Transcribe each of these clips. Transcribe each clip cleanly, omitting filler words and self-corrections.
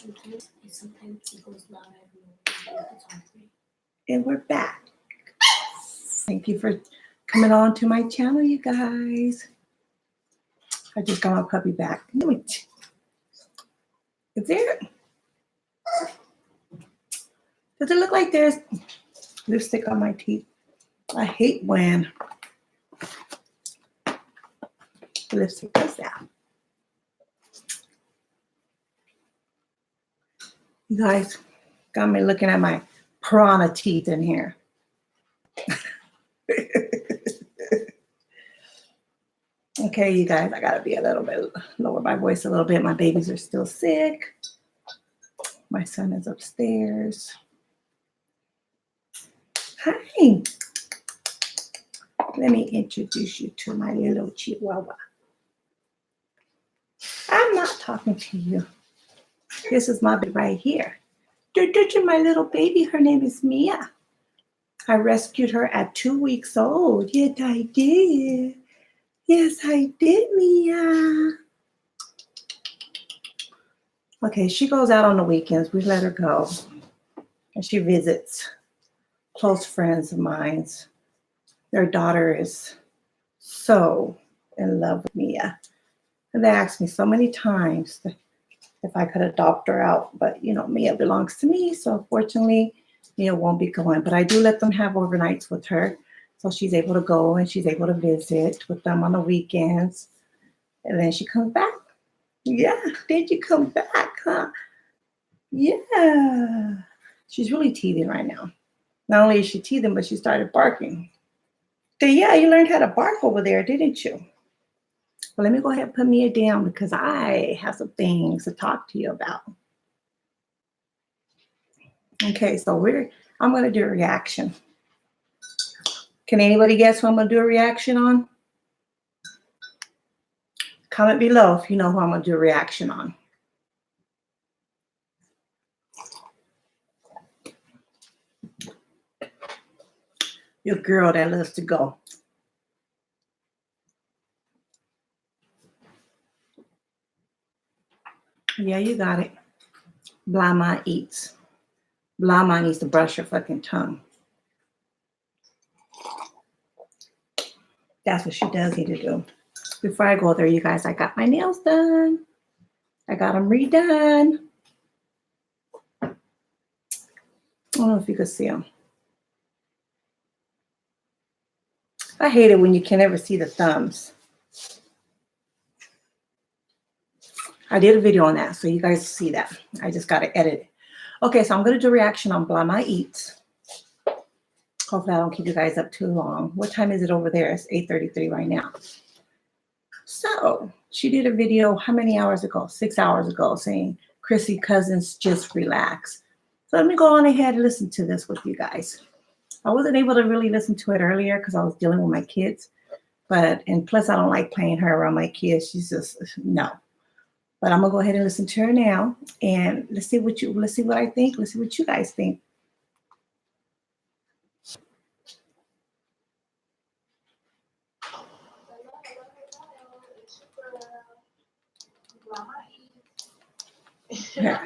Sometimes it goes loud. I don't know if it's on 3. And we're back. Thank you for coming on to my channel, you guys. I just got my puppy back. Is there? Does it look like there's lipstick on my teeth? I hate when the lipstick does that. You guys got me looking at my piranha teeth in here. Okay, you guys, I gotta be a little bit lower my voice a little bit. My babies are still sick. My son is upstairs. Hi. Let me introduce you to my little chihuahua. I'm not talking to you. This is my baby right here. My little baby, her name is Mia. I rescued her at 2 weeks old. Yes, I did. Yes, I did, Mia. Okay, she goes out on the weekends. We let her go. And she visits close friends of mine. Their daughter is so in love with Mia. And they asked me so many times if I could adopt her out. But, you know, Mia belongs to me. So, fortunately, Mia won't be going. But I do let them have overnights with her. So she's able to go and she's able to visit with them on the weekends. And then she comes back. Yeah, did you come back, huh? Yeah. She's really teething right now. Not only is she teething, but she started barking. So yeah, you learned how to bark over there, didn't you? Well, let me go ahead and put Mia down because I have some things to talk to you about. Okay, so I'm going to do a reaction. Can anybody guess who I'm going to do a reaction on? Comment below if you know who I'm going to do a reaction on. Your girl that loves to go. Yeah, you got it. Bla Eatz. Bla needs to brush her fucking tongue. That's what she does need to do. Before I go there, you guys, I got my nails done. I got them redone. I don't know if you could see them. I hate it when you can never see the thumbs. I did a video on that, so you guys see that. I just got to edit it. Okay, so I'm going to do a reaction on Bla Eatz. Hopefully I don't keep you guys up too long. What time is it over there? It's 8:33 right now. So she did a video how many hours ago? 6 hours ago saying, Chrissy Cousins, just relax. So let me go on ahead and listen to this with you guys. I wasn't able to really listen to it earlier because I was dealing with my kids. And plus I don't like playing her around my kids. She's just, no. But I'm gonna go ahead and listen to her now. And let's see what I think. Let's see what you guys think. Yeah.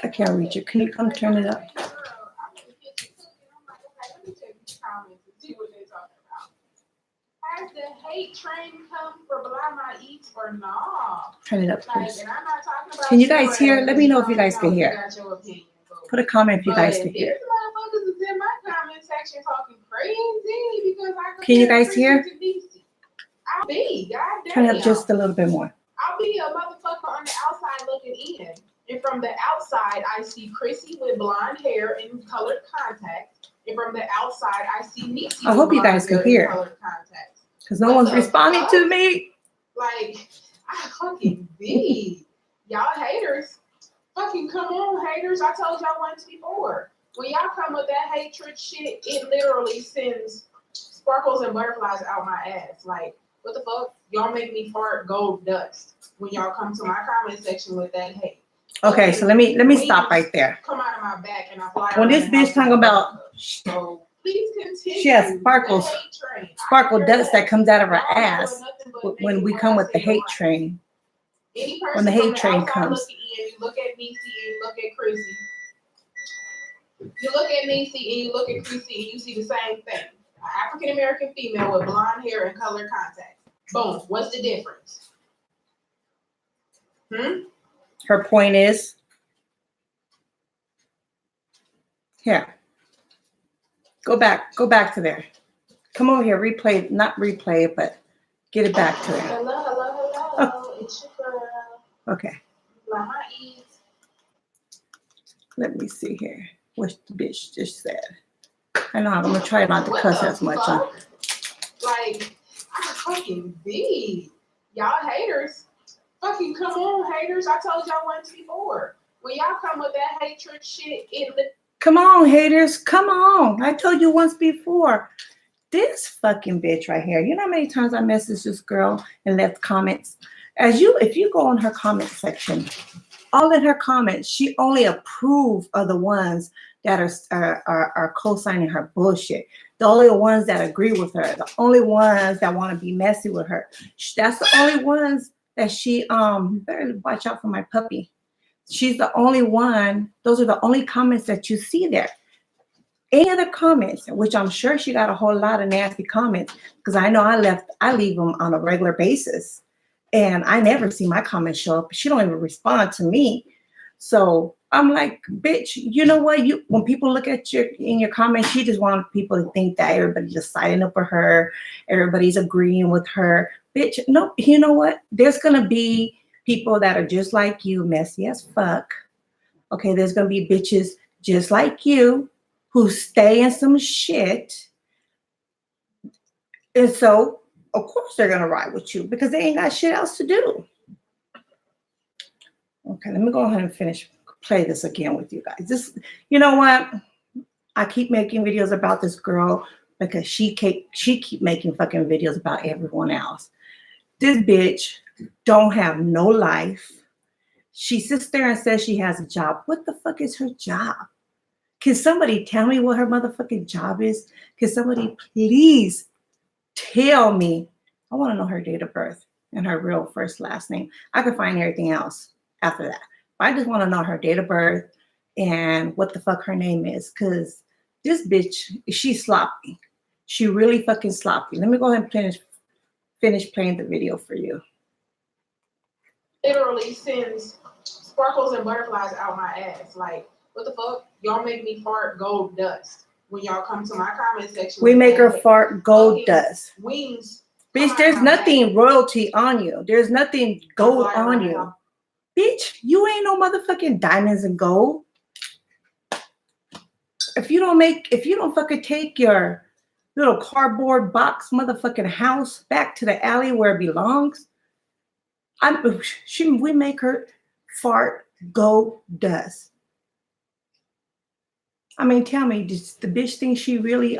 I can't reach it. Can you come turn it up? Has the hate train come for Bla Eatz or not? Turn it up, please. Like, and I'm not talking about can you guys hear? Let me know if you guys can hear. Put a comment if you guys can hear. These motherfuckers is in my comment section talking crazy because I can you guys hear? I'll be, goddamn. Turn it up just a little bit more. I'll be a motherfucker on the outside looking in. And from the outside, I see Chrissy with blonde hair and colored contacts. And from the outside, I see Niecy. I hope you guys can hear. Because no one's responding to me. Like, I fucking be. Y'all haters. Fucking come on, haters. I told y'all once before. When y'all come with that hatred shit, it literally sends sparkles and butterflies out my ass. Like, what the fuck? Y'all make me fart gold dust when y'all come to my comment section with that hate. Okay, so let me stop right there. Come out of my back and I fly. When this bitch talking about, so please continue. She has sparkle dust that comes out of her ass when we come with the hate train. Any when the person hate from the train outside comes. looking in, you look at Niecy and you look at Chrissy. You look at Niecy and you look at Chrissy and you see the same thing. An African American female with blonde hair and colored contacts. Boom. What's the difference? Her point is, here, go back to there. Come over here, replay, not replay it, but get it back to there. Hello, hello, hello. Oh. It's your girl. Okay. Mama Eatz. Let me see here. What the bitch just said. I know I'm gonna try not to What cuss the as much. fuck? Like, I fucking beat. Y'all haters. Fucking come on, haters. I told y'all once before. When y'all come with that hatred shit, Come on, haters. Come on. I told you once before. This fucking bitch right here. You know how many times I messaged this girl and left comments? If you go in her comment section, all in her comments, she only approved of the ones that are co-signing her bullshit. The only ones that agree with her. The only ones that want to be messy with her. That's the only ones that she better watch out for my puppy. She's the only one. Those are the only comments that you see there. Any other comments, which I'm sure she got a whole lot of nasty comments, because I know I leave them on a regular basis, and I never see my comments show up. She don't even respond to me. So I'm like, bitch, you know what? When people look at in your comments, she just wants people to think that everybody's just siding up for her, everybody's agreeing with her. Bitch, no, you know what? There's gonna be people that are just like you, messy as fuck. Okay, there's gonna be bitches just like you who stay in some shit. And so, of course, they're going to ride with you because they ain't got shit else to do. Okay, let me go ahead and play this again with you guys. You know what? I keep making videos about this girl because she keep making fucking videos about everyone else. This bitch don't have no life. She sits there and says she has a job. What the fuck is her job? Can somebody tell me what her motherfucking job is? Can somebody please tell me? I want to know her date of birth and her real first last name. I can find everything else after that. But I just want to know her date of birth and what the fuck her name is. Because this bitch, she's sloppy. She really fucking sloppy. Let me go ahead and finish playing the video for you. Literally sends sparkles and butterflies out my ass. Like, what the fuck? Y'all make me fart gold dust when y'all come to my comment section. We make her fart gold dust. Wings. Bitch, there's nothing royalty on you. There's nothing gold on you. Bitch, you ain't no motherfucking diamonds and gold. If you don't fucking take your little cardboard box motherfucking house back to the alley where it belongs, we make her fart gold dust. I mean, tell me, does the bitch think she really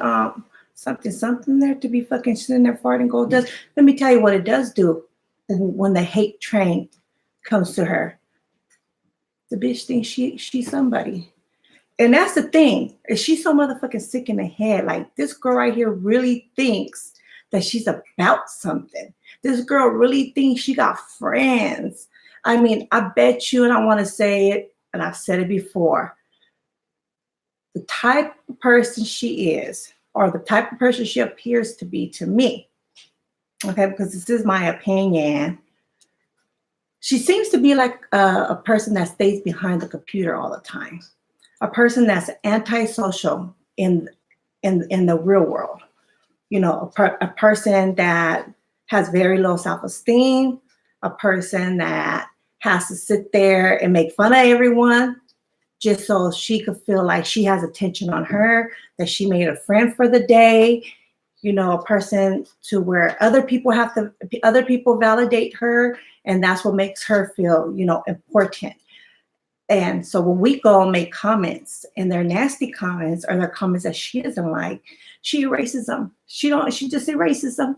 something there to be fucking sitting there farting gold dust? Let me tell you what it does do when the hate train comes to her. The bitch thinks she's somebody. And that's the thing. Is she's so motherfucking sick in the head. Like, this girl right here really thinks that she's about something. This girl really thinks she got friends. I mean, I bet you, and I want to say it, and I've said it before, the type of person she is, or the type of person she appears to be to me, okay, because this is my opinion, she seems to be like a person that stays behind the computer all the time, a person that's antisocial in the real world, you know, a person that has very low self-esteem, a person that has to sit there and make fun of everyone just so she could feel like she has attention on her, that she made a friend for the day, you know, a person to where other people validate her, and that's what makes her feel, you know, important. And so when we go and make comments, and they're nasty comments, or they're comments that she doesn't like, she erases them. She just erases them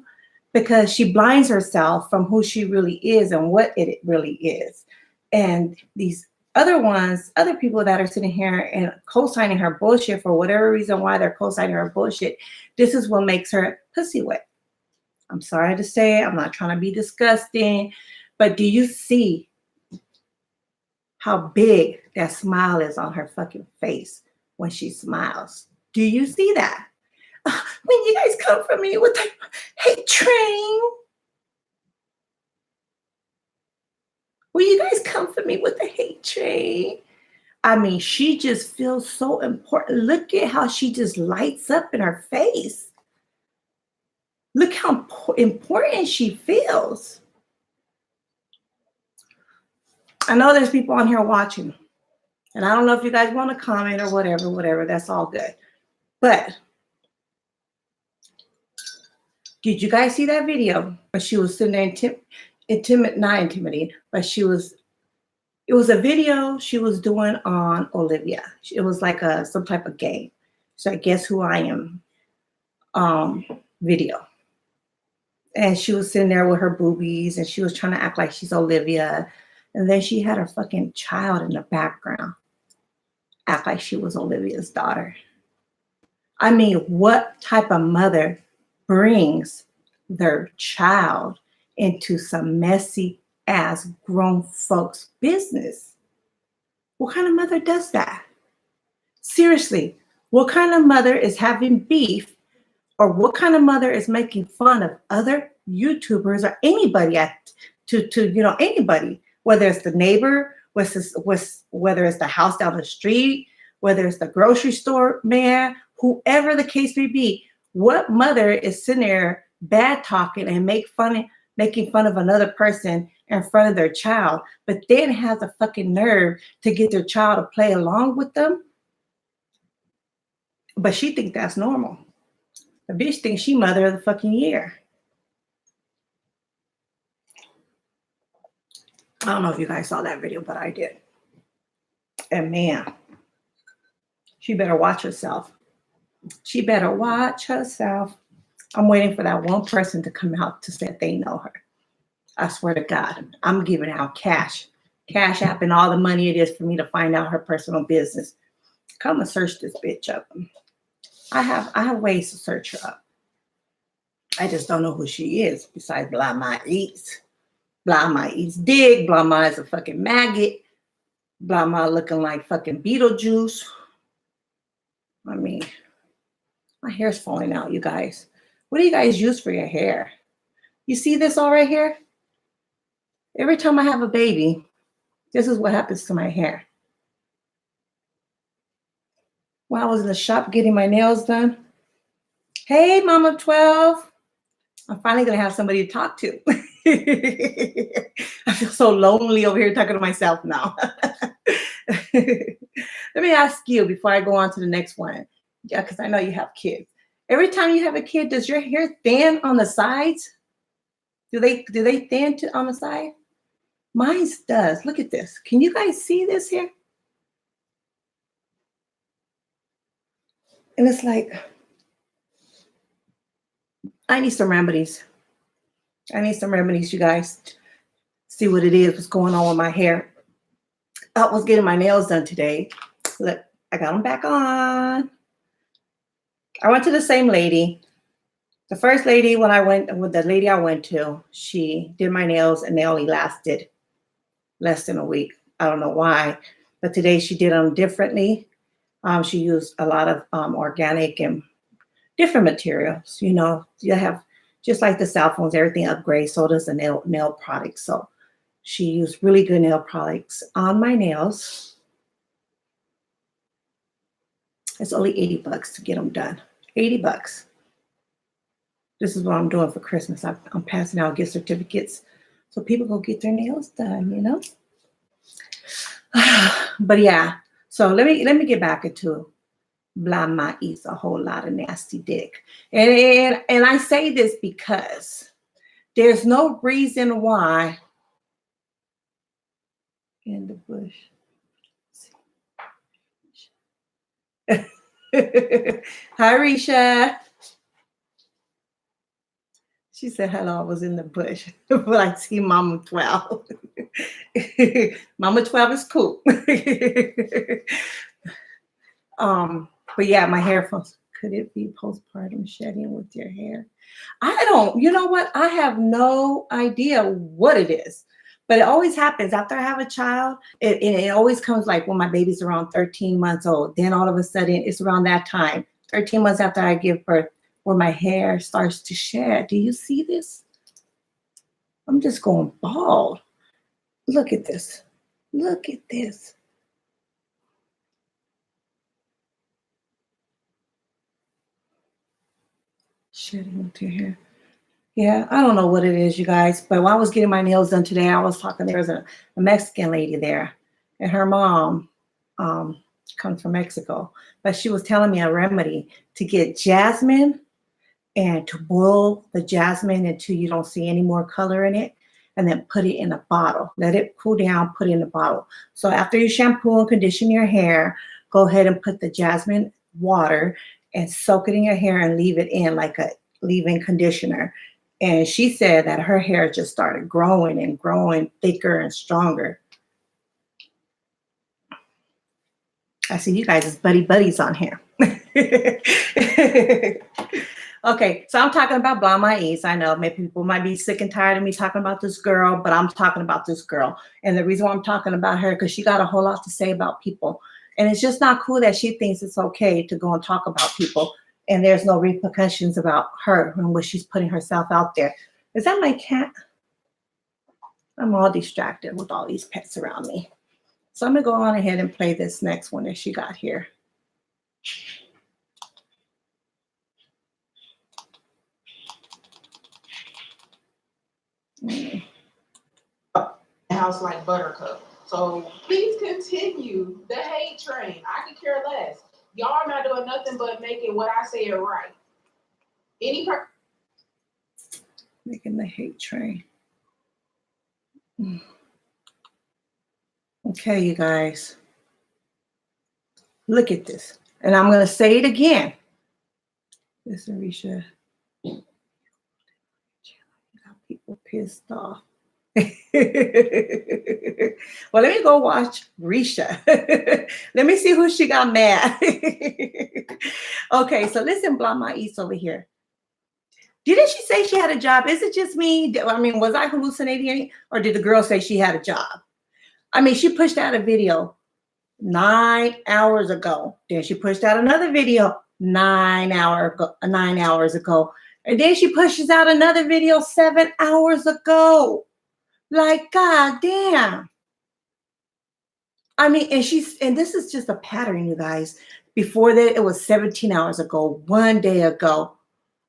because she blinds herself from who she really is and what it really is. And these other people that are sitting here and co-signing her bullshit for whatever reason why they're co-signing her bullshit, this is what makes her pussy wet. I'm sorry to say it. I'm not trying to be disgusting, but do you see how big that smile is on her fucking face when she smiles. Do you see that? When you guys come for me with the hate train, will you guys come for me with the hate train? I mean, she just feels so important. Look at how she just lights up in her face. Look how important she feels. I know there's people on here watching, and I don't know if you guys want to comment or whatever, that's all good. But did you guys see that video where she was sitting there not intimidating, but it was a video she was doing on Olivia. It was like some type of game. So I Guess Who I Am video. And she was sitting there with her boobies and she was trying to act like she's Olivia. And then she had her fucking child in the background act like she was Olivia's daughter. I mean, what type of mother brings their child into some messy ass grown folks business? What kind of mother does that? Seriously, what kind of mother is having beef, or what kind of mother is making fun of other YouTubers or anybody anybody, whether it's the neighbor, whether it's the house down the street, whether it's the grocery store man, whoever the case may be? What mother is sitting there bad talking and making fun of another person in front of their child, but then has the fucking nerve to get their child to play along with them? But she thinks that's normal. The bitch thinks she mother of the fucking year. I don't know if you guys saw that video, but I did. And man, she better watch herself. She better watch herself. I'm waiting for that one person to come out to say they know her. I swear to God, I'm giving out cash app and all the money it is for me to find out her personal business. Come and search this bitch up. I have ways to search her up. I just don't know who she is besides Bla My Eatz. Bla My Eatz dig. Bla My is a fucking maggot. Bla My looking like fucking Beetlejuice. I mean, my hair's falling out, you guys. What do you guys use for your hair? You see this all right here? Every time I have a baby, this is what happens to my hair. When I was in the shop getting my nails done, hey, Mom of 12, I'm finally going to have somebody to talk to. I feel so lonely over here talking to myself now. Let me ask you before I go on to the next one. Yeah, because I know you have kids. Every time you have a kid, does your hair thin on the sides? Do they thin on the side? Mine does. Look at this. Can you guys see this here? And it's like, I need some remedies. You guys. See what it is, what's going on with my hair. I was getting my nails done today. Look, I got them back on. I went to the same lady. The first lady, the lady I went to, she did my nails and they only lasted less than a week. I don't know why, but today she did them differently. She used a lot of organic and different materials. You know, you have, just like the cell phones, everything upgrades, so does the nail products. So she used really good nail products on my nails. It's only $80 to get them done. $80. This is what I'm doing for Christmas. I'm passing out gift certificates so people go get their nails done, you know? But yeah, so let me get back into Bla My Eatz a whole lot of nasty dick. And I say this because there's no reason why in the bush. Hi, Risha. She said, hello, I was in the bush, but I see Mama 12. Mama 12 is cool. But yeah, my hair falls. Could it be postpartum shedding with your hair? I don't, you know what? I have no idea what it is, But it always happens after I have a child. It always comes like when my baby's around 13 months old. Then all of a sudden, it's around that time, 13 months after I give birth, where my hair starts to shed. Do you see this? I'm just going bald. Look at this. Look at this. Shedding into your hair. Yeah, I don't know what it is, you guys. But while I was getting my nails done today, I was talking. There was a Mexican lady there, and her mom comes from Mexico. But she was telling me a remedy to get jasmine and to boil the jasmine until you don't see any more color in it, and then put it in a bottle. Let it cool down, put it in a bottle. So after you shampoo and condition your hair, go ahead and put the jasmine water and soak it in your hair and leave it in like a leave-in conditioner. And she said that her hair just started growing and growing thicker and stronger. I see you guys as buddies on here. Okay, so I'm talking about Bla My Eatz. I know maybe people might be sick and tired of me talking about this girl, but I'm talking about this girl. And the reason why I'm talking about her, because she got a whole lot to say about people. And it's just not cool that she thinks it's okay to go and talk about people. And there's no repercussions about her and what she's putting herself out there. Is that my cat? I'm all distracted with all these pets around me. So I'm going to go on ahead and play this next one that she got here. House like Buttercup. So please continue the hate train. I could care less. Y'all are not doing nothing but making what I say right. Making the hate train. Okay, you guys. Look at this. And I'm going to say it again. Listen, Risha. Got people pissed off. Well, let me go watch Risha. Let me see who she got mad. Okay, so listen, Bla My Eatz over here. Didn't she say she had a job? Is it just me? I mean, was I hallucinating? Or did the girl say she had a job? I mean, she pushed out a video 9 hours ago. Then she pushed out another video 9 hours ago. And then she pushes out another video 7 hours ago. Like, God damn. I mean, and this is just a pattern, you guys. Before that, it was 17 hours ago, 1 day ago.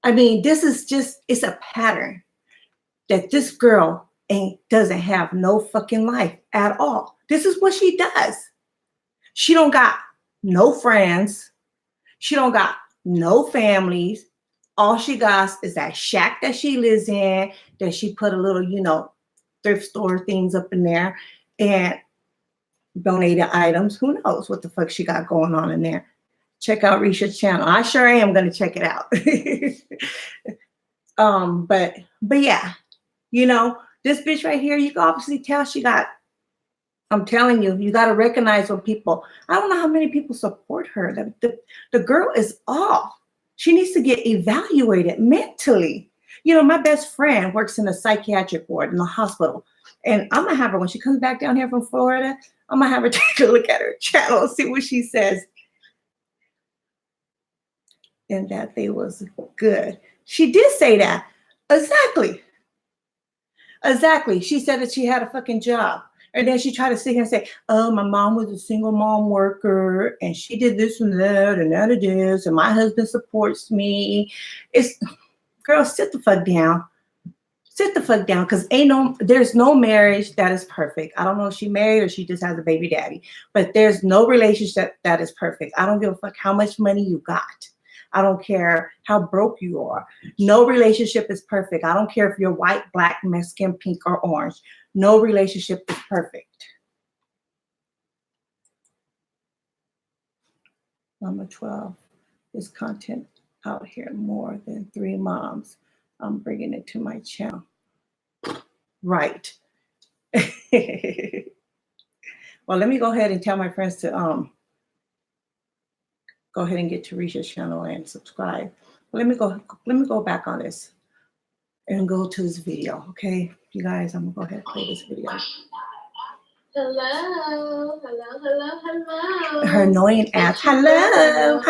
I mean, this is just, it's a pattern that this girl doesn't have no fucking life at all. This is what she does. She don't got no friends. She don't got no families. All she got is that shack that she lives in, that she put a little, thrift store things up in there and donated items. Who knows what the fuck she got going on in there? Check out Risha's channel. I sure am going to check it out. But yeah, this bitch right here, you can obviously tell she got, I'm telling you, you got to recognize when people, I don't know how many people support her. The girl is off. She needs to get evaluated mentally. My best friend works in a psychiatric ward in the hospital. And I'm going to have her, when she comes back down here from Florida, I'm going to have her take a look at her channel and see what she says. And that they was good. She did say that. Exactly. She said that she had a fucking job. And then she tried to sit here and say, oh, my mom was a single mom worker and she did this and that and that it is. And my husband supports me. Girl, sit the fuck down. Sit the fuck down, because there's no marriage that is perfect. I don't know if she married or she just has a baby daddy, but there's no relationship that is perfect. I don't give a fuck how much money you got. I don't care how broke you are. No relationship is perfect. I don't care if you're white, black, Mexican, pink, or orange. No relationship is perfect. Number 12 is content out here more than 3 moms. I'm bringing it to my channel. Right. Well, let me go ahead and tell my friends to go ahead and get to Risha's channel and subscribe. Let me go back on this and go to this video, okay? You guys, I'm gonna go ahead and play this video. Hello. Her annoying ass. Hello.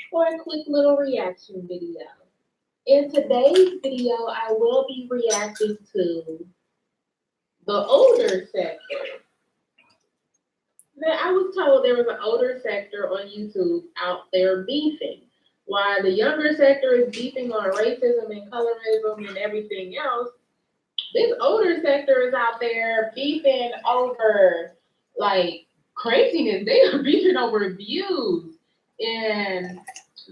For a quick little reaction video. In today's video, I will be reacting to the older sector. Now, I was told there was an older sector on YouTube out there beefing. While the younger sector is beefing on racism and colorism and everything else, this older sector is out there beefing over like craziness. They are beefing over views, and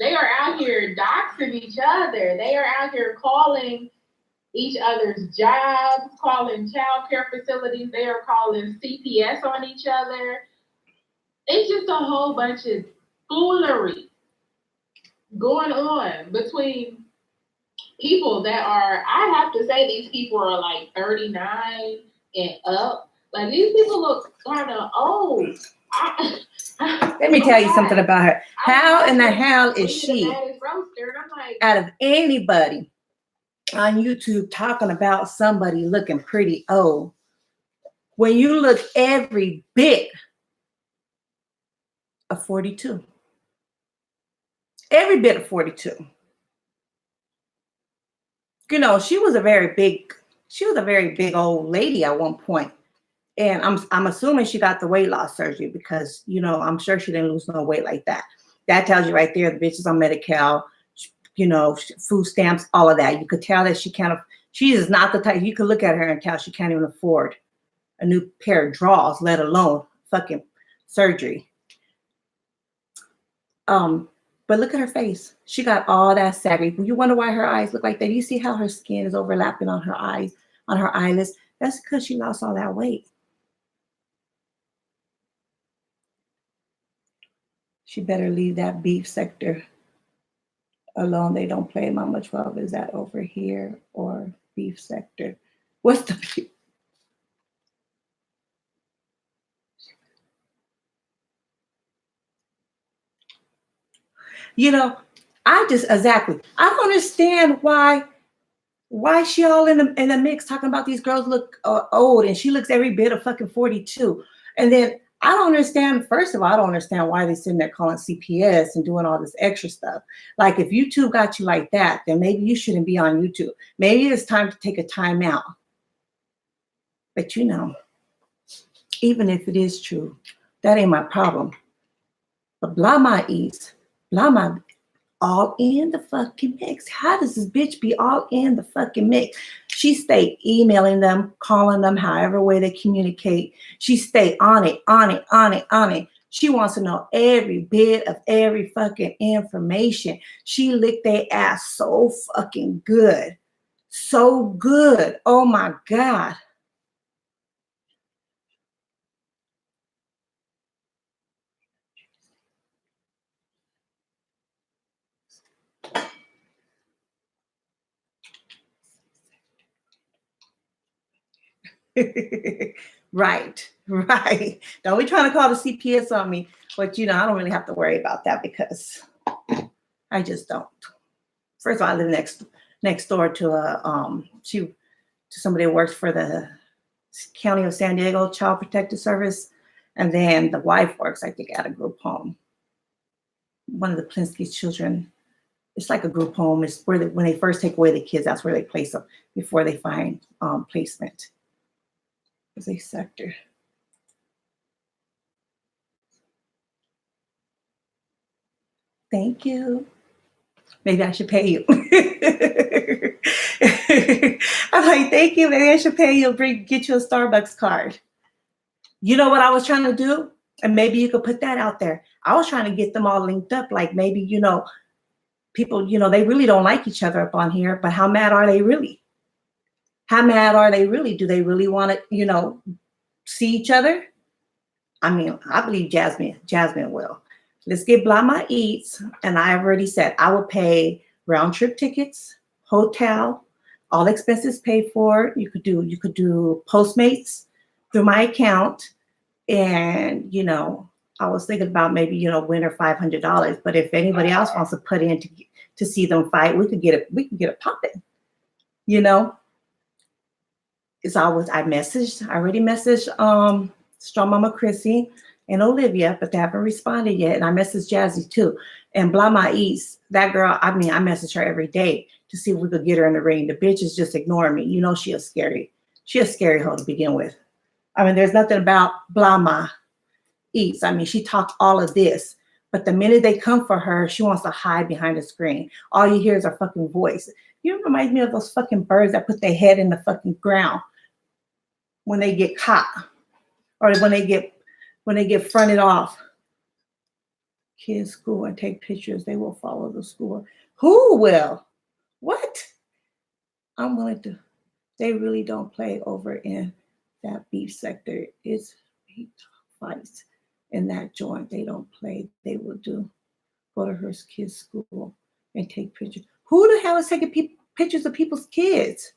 they are out here doxing each other. They are out here calling each other's jobs, calling child care facilities. They are calling CPS on each other. It's just a whole bunch of foolery going on between people that are, I have to say, these people are like 39 and up. Like, these people look kind of old. Let me tell you something about her. How in the hell is she, out of anybody on YouTube, talking about somebody looking pretty old when you look every bit of 42? Every bit of 42. You know, she was a very big old lady at one point. And I'm assuming she got the weight loss surgery because, you know, I'm sure she didn't lose no weight like that. That tells you right there, the bitch is on Medi-Cal, you know, food stamps, all of that. You could tell that she is not the type, you could look at her and tell she can't even afford a new pair of drawers, let alone fucking surgery. But look at her face. She got all that saggy. You wonder why her eyes look like that. You see how her skin is overlapping on her eyes, on her eyelids? That's because she lost all that weight. She better leave that beef sector alone. They don't play my much love. Is that over here or beef sector? What's the beef? You know, I don't understand why she all in the mix talking about these girls look old and she looks every bit of fucking 42. And then I don't understand, first of all, I don't understand why they're sitting there calling CPS and doing all this extra stuff. Like, if YouTube got you like that, then maybe you shouldn't be on YouTube. Maybe it's time to take a time out. But you know, even if it is true, that ain't my problem. But Bla my Eatz, Bla my all in the fucking mix. How does this bitch be all in the fucking mix? She stayed emailing them, calling them, however way they communicate. She stayed on it. She wants to know every bit of every fucking information. She licked their ass so fucking good. So good. Oh my God. Right. Don't be trying to call the CPS on me, but you know, I don't really have to worry about that because I just don't. First of all, I live next door to somebody who works for the County of San Diego Child Protective Service, and then the wife works, I think, at a group home. One of the Plinsky's children. It's like a group home. It's where when they first take away the kids, that's where they place them before they find placement. There's a sector. Thank you. Maybe I should pay you. I'm like, thank you. Maybe I should pay you. Get you a Starbucks card. You know what I was trying to do? And maybe you could put that out there. I was trying to get them all linked up. Like, maybe, you know, people, you know, they really don't like each other up on here, but how mad are they really? How mad are they really? Do they really want to, you know, see each other? I mean, I believe Jasmine will. Let's get Bla my Eatz. And I've already said I will pay round trip tickets, hotel, all expenses paid for. You could do Postmates through my account. And, you know, I was thinking about maybe, you know, win or $500. But if anybody else wants to put in to see them fight, we could get it popping. you know, it's always, I already messaged Strong Mama Chrissy and Olivia, but they haven't responded yet. And I messaged Jazzy too. And Bla My Eatz, that girl, I mean, I message her every day to see if we could get her in the ring. The bitch is just ignoring me. You know, she a scary hoe to begin with. I mean, there's nothing about Bla My Eatz. I mean, she talked all of this, but the minute they come for her, she wants to hide behind the screen. All you hear is her fucking voice. You remind me of those fucking birds that put their head in the fucking ground when they get caught, or when they get fronted off. Kids school and take pictures. They will follow the school. Who will? What? I'm willing to. They really don't play over in that beef sector. It's beef fights in that joint. They don't play. They will go to her kids' school and take pictures. Who the hell is taking pictures of people's kids?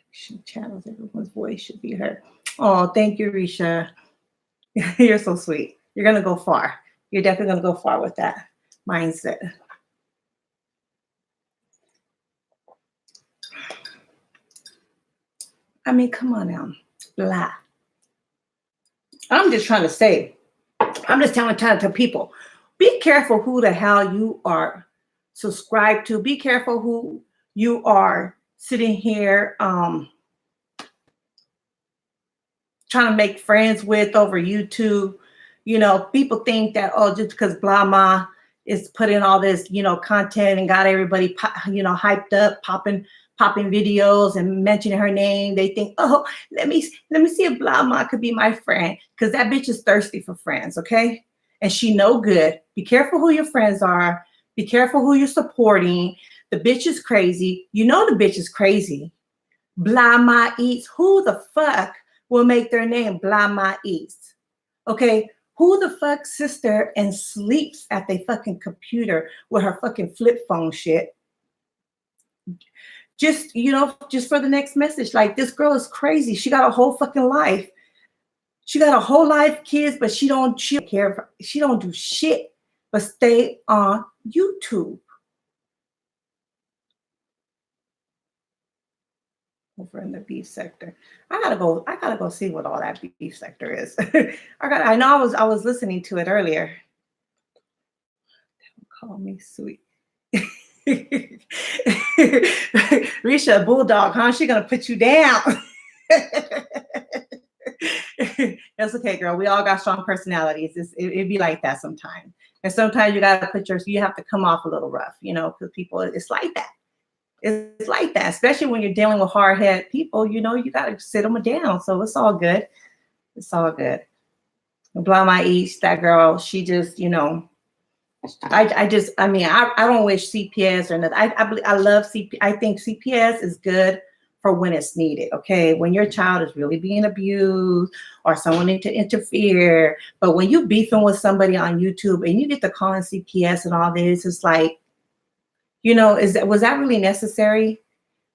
She channels, everyone's voice should be heard. Oh, thank you, Risha. You're so sweet. You're going to go far. You're definitely going to go far with that mindset. I mean, come on now. Blah. I'm just trying to say, I'm just trying to tell people, be careful who the hell you are subscribed to. Be careful who you are sitting here trying to make friends with over YouTube. You know, people think that, oh, just because Bla Ma is putting all this, you know, content and got everybody, you know, hyped up, popping videos and mentioning her name, they think, oh, let me see if Bla Ma could be my friend, because that bitch is thirsty for friends, okay? And she no good. Be careful who your friends are. Be careful who you're supporting. The bitch is crazy. You know the bitch is crazy. Bla Ma Eatz. Who the fuck will make their name Bla Ma Eatz? Okay? Who the fuck sits there and sleeps at their fucking computer with her fucking flip phone shit? Just, you know, just for the next message. Like, this girl is crazy. She got a whole fucking life. She got a whole life, kids, but she don't care. She don't do shit but stay on YouTube. Over in the beef sector. I gotta go see what all that beef sector is. I know I was listening to it earlier. Don't call me sweet. Risha, bulldog, huh? She gonna put you down. That's okay, girl. We all got strong personalities. It'd be like that sometimes. And sometimes you gotta you have to come off a little rough, you know, because people, it's like that. It's like that, especially when you're dealing with hard-headed people, you know, you gotta sit them down. So it's all good. It's all good. Bla My Eatz, that girl, she just, you know, I don't wish CPS or nothing. I love CPS. I think CPS is good for when it's needed. Okay, when your child is really being abused or someone need to interfere. But when you beefing with somebody on YouTube and you get to calling CPS and all this, it's like, you know, was that really necessary?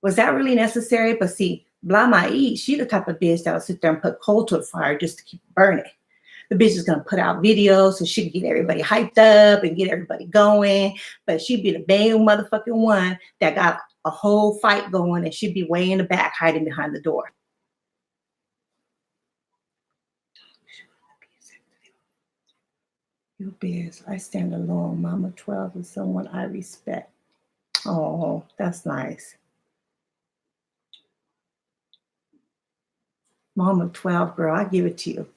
Was that really necessary? But see, Bla My Eatz, she the type of bitch that'll sit there and put coal to the fire just to keep burning. The bitch is gonna put out videos so she can get everybody hyped up and get everybody going. But she'd be the main motherfucking one that got a whole fight going, and she'd be way in the back hiding behind the door. You biz, I stand alone. Mama 12 is someone I respect. Oh, that's nice. Mama 12, girl, I give it to you.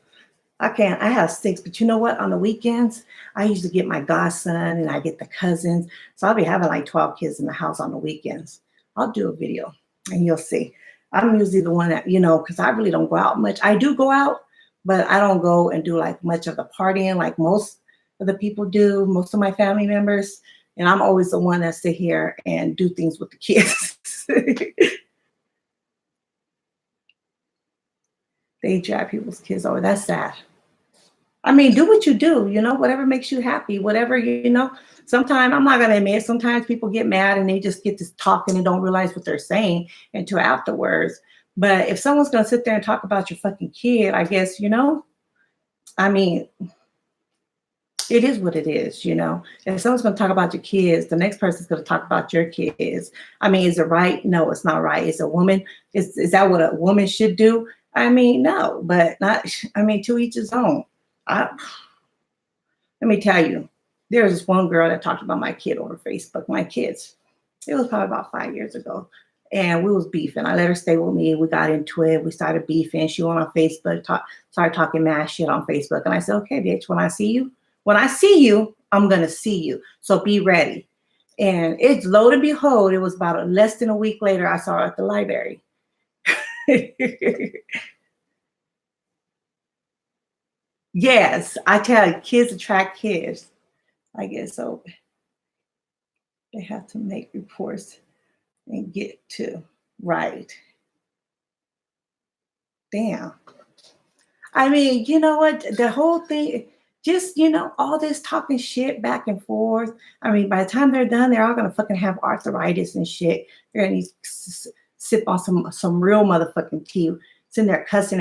I have 6, but you know what? On the weekends, I usually get my godson and I get the cousins. So I'll be having like 12 kids in the house on the weekends. I'll do a video and you'll see. I'm usually the one that, you know, because I really don't go out much. I do go out, but I don't go and do like much of the partying like most of the people do, most of my family members. And I'm always the one that sit here and do things with the kids. They drag people's kids over. That's sad. I mean, do what you do, you know, whatever makes you happy, whatever, you know. Sometimes, I'm not going to admit, sometimes people get mad and they just get to talking and don't realize what they're saying until afterwards. But if someone's going to sit there and talk about your fucking kid, I guess, you know, I mean, It is what it is, you know. If someone's going to talk about your kids, the next person's going to talk about your kids. I mean, is it right? No, it's not right. Is a woman, is that what a woman should do? I mean, no, but not, I mean, to each his own. Let me tell you, there was this one girl that talked about my kid over Facebook, my kids. It was probably about 5 years ago. And we was beefing. I let her stay with me. We got into it. We started beefing. She went on Facebook, started talking mad shit on Facebook. And I said, okay, bitch, when I see you, I'm going to see you. So be ready. And it's lo and behold, it was about less than a week later, I saw her at the library. Yes, I tell you, kids attract kids. I guess so. They have to make reports and get to right. Damn. I mean, you know what? The whole thing, just, you know, all this talking shit back and forth. I mean, by the time they're done, they're all going to fucking have arthritis and shit. They're going to sip on some real motherfucking tea, sitting there cussing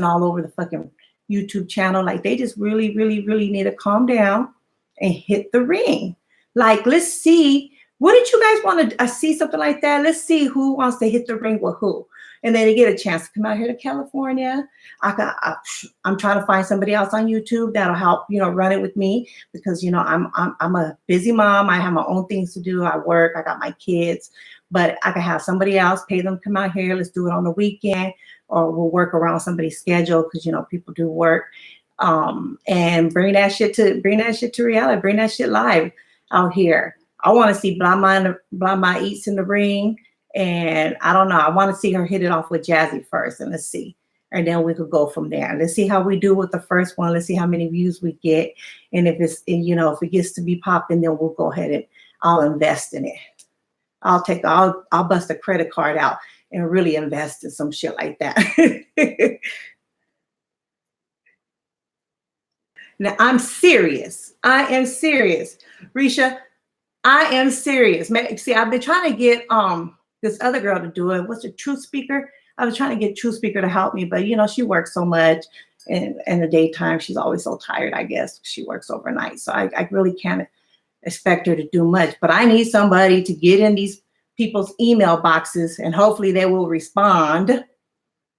all over the fucking YouTube channel. Like, they just really, really, really need to calm down and hit the ring. Like, let's see. Wouldn't you guys want to see something like that? Let's see who wants to hit the ring with who. And then they get a chance to come out here to California. I'm trying to find somebody else on YouTube that'll help, you know, run it with me, because, you know, I'm a busy mom. I have my own things to do. I work. I got my kids, but I can have somebody else, pay them to come out here. Let's do it on the weekend, or we'll work around somebody's schedule, because, you know, people do work. And bring that shit to reality. Bring that shit live out here. I want to see Bla Eatz in the ring. And I don't know. I want to see her hit it off with Jazzy first, and let's see. And then we could go from there. Let's see how we do with the first one. Let's see how many views we get. And if it's, you know, if it gets to be popping, then we'll go ahead and I'll invest in it. I'll bust a credit card out and really invest in some shit like that. Now, I'm serious. I am serious. Risha, I am serious. See, I've been trying to get this other girl to do it. What's the Truth Speaker? I was trying to get Truth Speaker to help me, but, you know, she works so much in the daytime. She's always so tired, I guess. She works overnight. So I really can't expect her to do much. But I need somebody to get in these people's email boxes, and hopefully they will respond.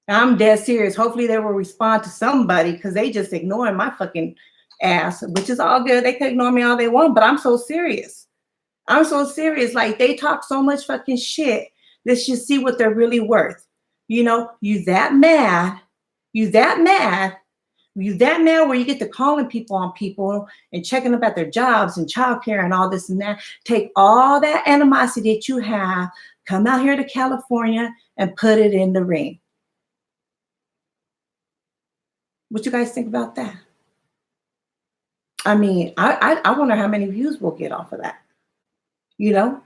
I'm dead serious. Hopefully they will respond to somebody, because they just ignoring my fucking ass, which is all good. They can ignore me all they want, but I'm so serious. I'm so serious. Like, they talk so much fucking shit. Let's just see what they're really worth. You know, you that mad where you get to calling people on people and checking about their jobs and childcare and all this and that. Take all that animosity that you have, come out here to California and put it in the ring. What you guys think about that? I mean, I wonder how many views we'll get off of that. You know,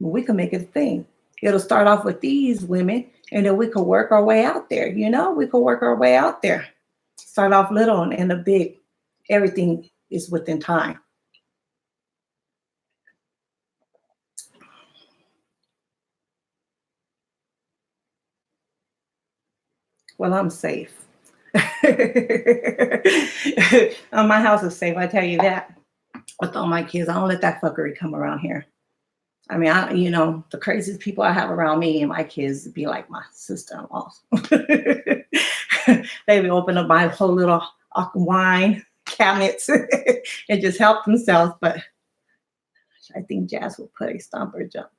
we can make it a thing. It'll start off with these women, and then we could work our way out there. You know, we could work our way out there. Start off little and end up big. Everything is within time. Well, I'm safe. My house is safe, I tell you that. With all my kids, I don't let that fuckery come around here. I mean, you know, the craziest people I have around me and my kids be like my sister-in-law. They would open up my whole little wine cabinets and just help themselves. But I think Jazz will put a stomper jump.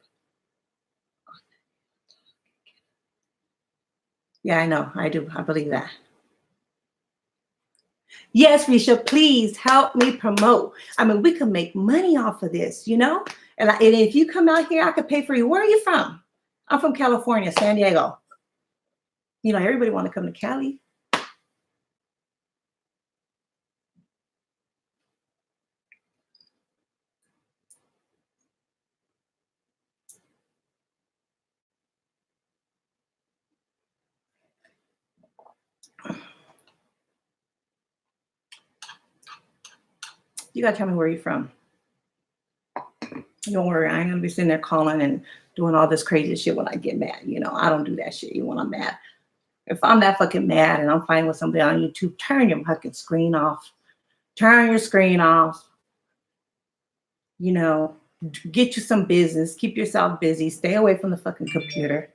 Yeah, I know. I do. I believe that. Yes, Risha, please help me promote. I mean, we can make money off of this, you know? And if you come out here, I could pay for you. Where are you from? I'm from California, San Diego. You know, everybody want to come to Cali. You got to tell me where you're from. Don't worry, I ain't going to be sitting there calling and doing all this crazy shit when I get mad. You know, I don't do that shit when I'm mad. If I'm that fucking mad and I'm fighting with somebody on YouTube, turn your fucking screen off. Turn your screen off. You know, get you some business. Keep yourself busy. Stay away from the fucking computer.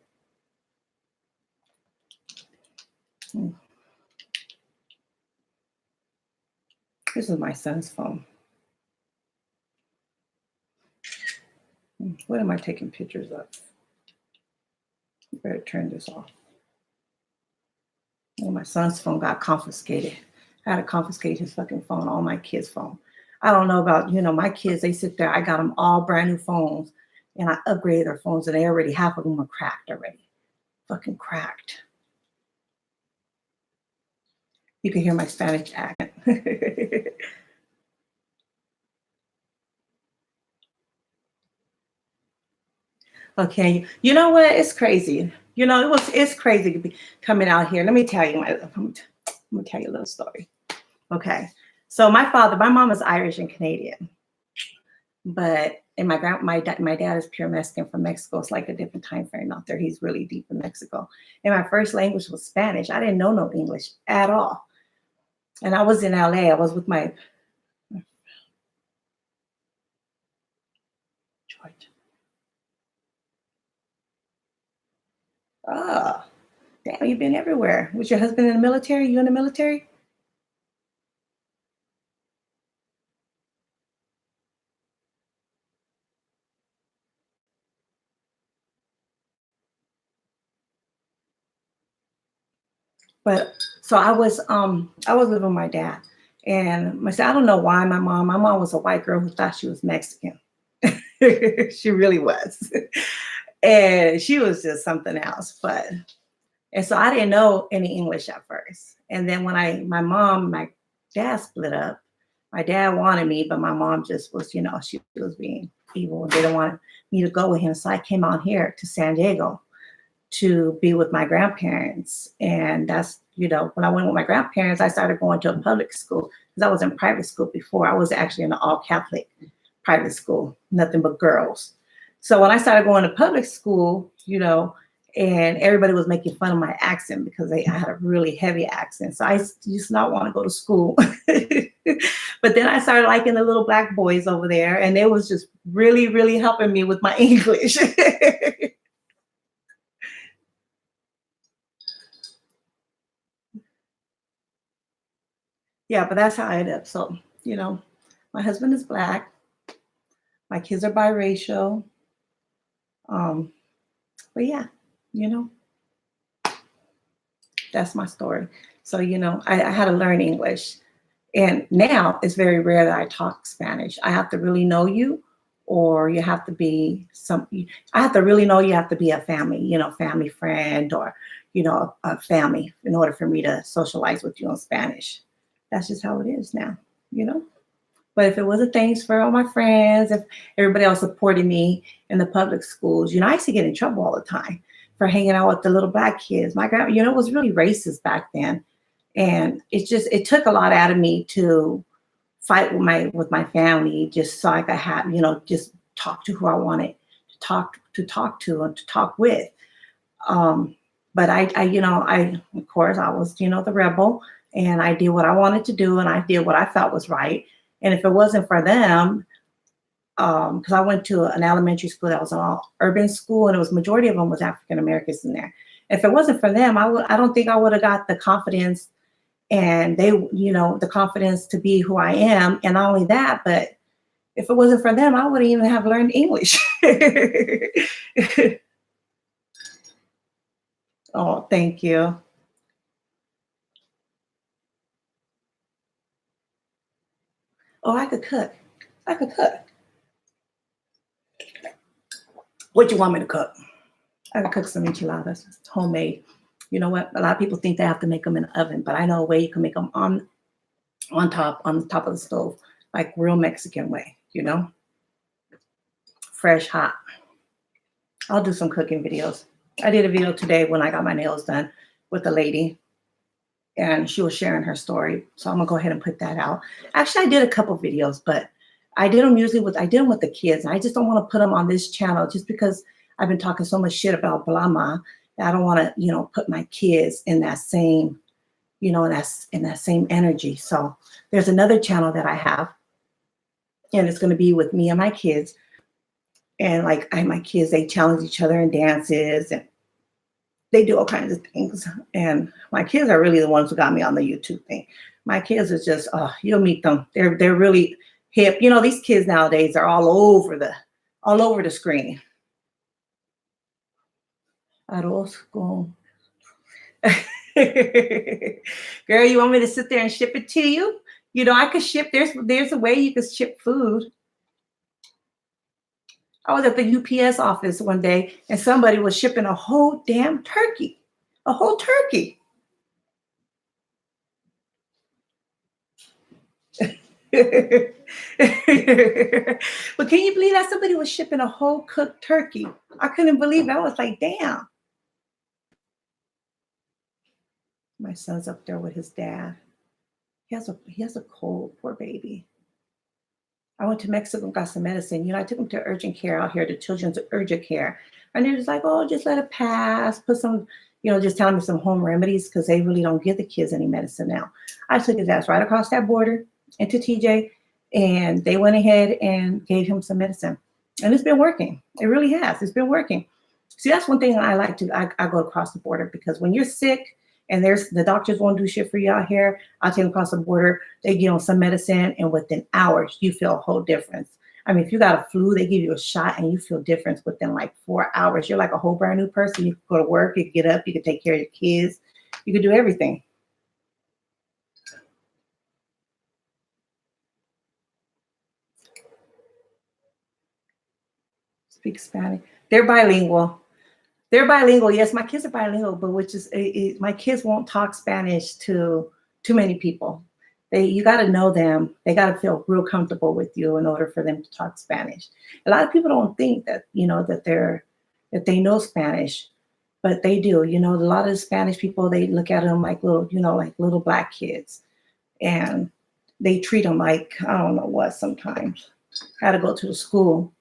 This is my son's phone. What am I taking pictures of? I better turn this off. Oh, my son's phone got confiscated. I had to confiscate his fucking phone, all my kids' phone. I don't know about, my kids, they sit there. I got them all brand new phones and I upgraded their phones and they already, half of them are cracked already. Fucking cracked. You can hear my Spanish accent. Okay, you know what? It's crazy. It's crazy to be coming out here. Let me tell you, I'm gonna tell you a little story. Okay, so my mom is Irish and Canadian, and my dad is pure Mexican from Mexico. It's like a different time frame out there. He's really deep in Mexico. And my first language was Spanish. I didn't know no English at all. And I was in LA. I was with my George. Oh, damn, you've been everywhere. Was your husband in the military? You in the military? But so I was living with my dad, and I don't know why my mom was a white girl who thought she was Mexican. She really was. And she was just something else. And so I didn't know any English at first. And then when my dad split up, my dad wanted me, but my mom just was, she was being evil and didn't want me to go with him. So I came out here to San Diego to be with my grandparents. And that's, when I went with my grandparents, I started going to a public school because I was in private school before. I was actually in an all Catholic private school, nothing but girls. So when I started going to public school, and everybody was making fun of my accent because I had a really heavy accent. So I used to not want to go to school. But then I started liking the little black boys over there, and they was just really, really helping me with my English. Yeah, but that's how I ended up. So, my husband is black. My kids are biracial. But yeah, that's my story. So, I had to learn English. And now it's very rare that I talk Spanish. I have to really know you, or you have to be I have to really know you have to be a family, family friend, or, a family in order for me to socialize with you in Spanish. That's just how it is now, But if it wasn't thanks for all my friends, if everybody else supported me in the public schools, I used to get in trouble all the time for hanging out with the little black kids. My grandma, was really racist back then. And it took a lot out of me to fight with my family just so I could have, just talk to who I wanted to talk to and to talk with. But I of course I was, the rebel, and I did what I wanted to do, and I did what I felt was right. And if it wasn't for them, because I went to an elementary school that was an all urban school, and it was majority of them was African Americans in there. If it wasn't for them, I don't think I would have got the confidence, and the confidence to be who I am. And not only that, but if it wasn't for them, I wouldn't even have learned English. Oh, thank you. Oh, I could cook. What you want me to cook? I could cook some enchiladas, homemade. You know what? A lot of people think they have to make them in the oven, but I know a way you can make them on the top of the stove, like real Mexican way, fresh, hot. I'll do some cooking videos. I did a video today when I got my nails done with a lady, and she was sharing her story. So I'm gonna go ahead and put that out. Actually, I did a couple videos, but I did them with the kids. I just don't want to put them on this channel just because I've been talking so much shit about Blama. I don't want to, put my kids in that same you know, and that's in that same energy. So there's another channel that I have, and it's going to be with me and my kids. And like my kids, they challenge each other in dances and they do all kinds of things. And my kids are really the ones who got me on the YouTube thing. My kids are just, oh, you'll meet them. They're really hip. You know, these kids nowadays are all over the screen. Arroz con. Girl, you want me to sit there and ship it to you? You know, I could ship. There's a way you could ship food. I was at the UPS office one day and somebody was shipping a whole damn turkey. A whole turkey. But can you believe that somebody was shipping a whole cooked turkey? I couldn't believe it. I was like, damn. My son's up there with his dad. He has a cold, poor baby. I went to Mexico and got some medicine. You know, I took him to urgent care out here, the children's urgent care. And they're just like, oh, just let it pass. Put some, you know, just telling me some home remedies because they really don't give the kids any medicine now. I took his ass right across that border into TJ, and they went ahead and gave him some medicine. And it's been working. It really has. It's been working. See, that's one thing I like to, I go across the border because when you're sick, and the doctors won't do shit for you out here. I'll take them across the border. They give them some medicine, and within hours, you feel a whole difference. I mean, if you got a flu, they give you a shot, and you feel difference within like 4 hours. You're like a whole brand new person. You can go to work, you can get up, you can take care of your kids, you can do everything. Speak Spanish. They're bilingual. They're bilingual. Yes, my kids are bilingual, but my kids won't talk Spanish to too many people. You got to know them. They got to feel real comfortable with you in order for them to talk Spanish. A lot of people don't think that, you know, that they know Spanish, but they do. You know, a lot of the Spanish people, they look at them like little, you know, like little black kids, and they treat them like, I don't know what, sometimes. I had to go to the school.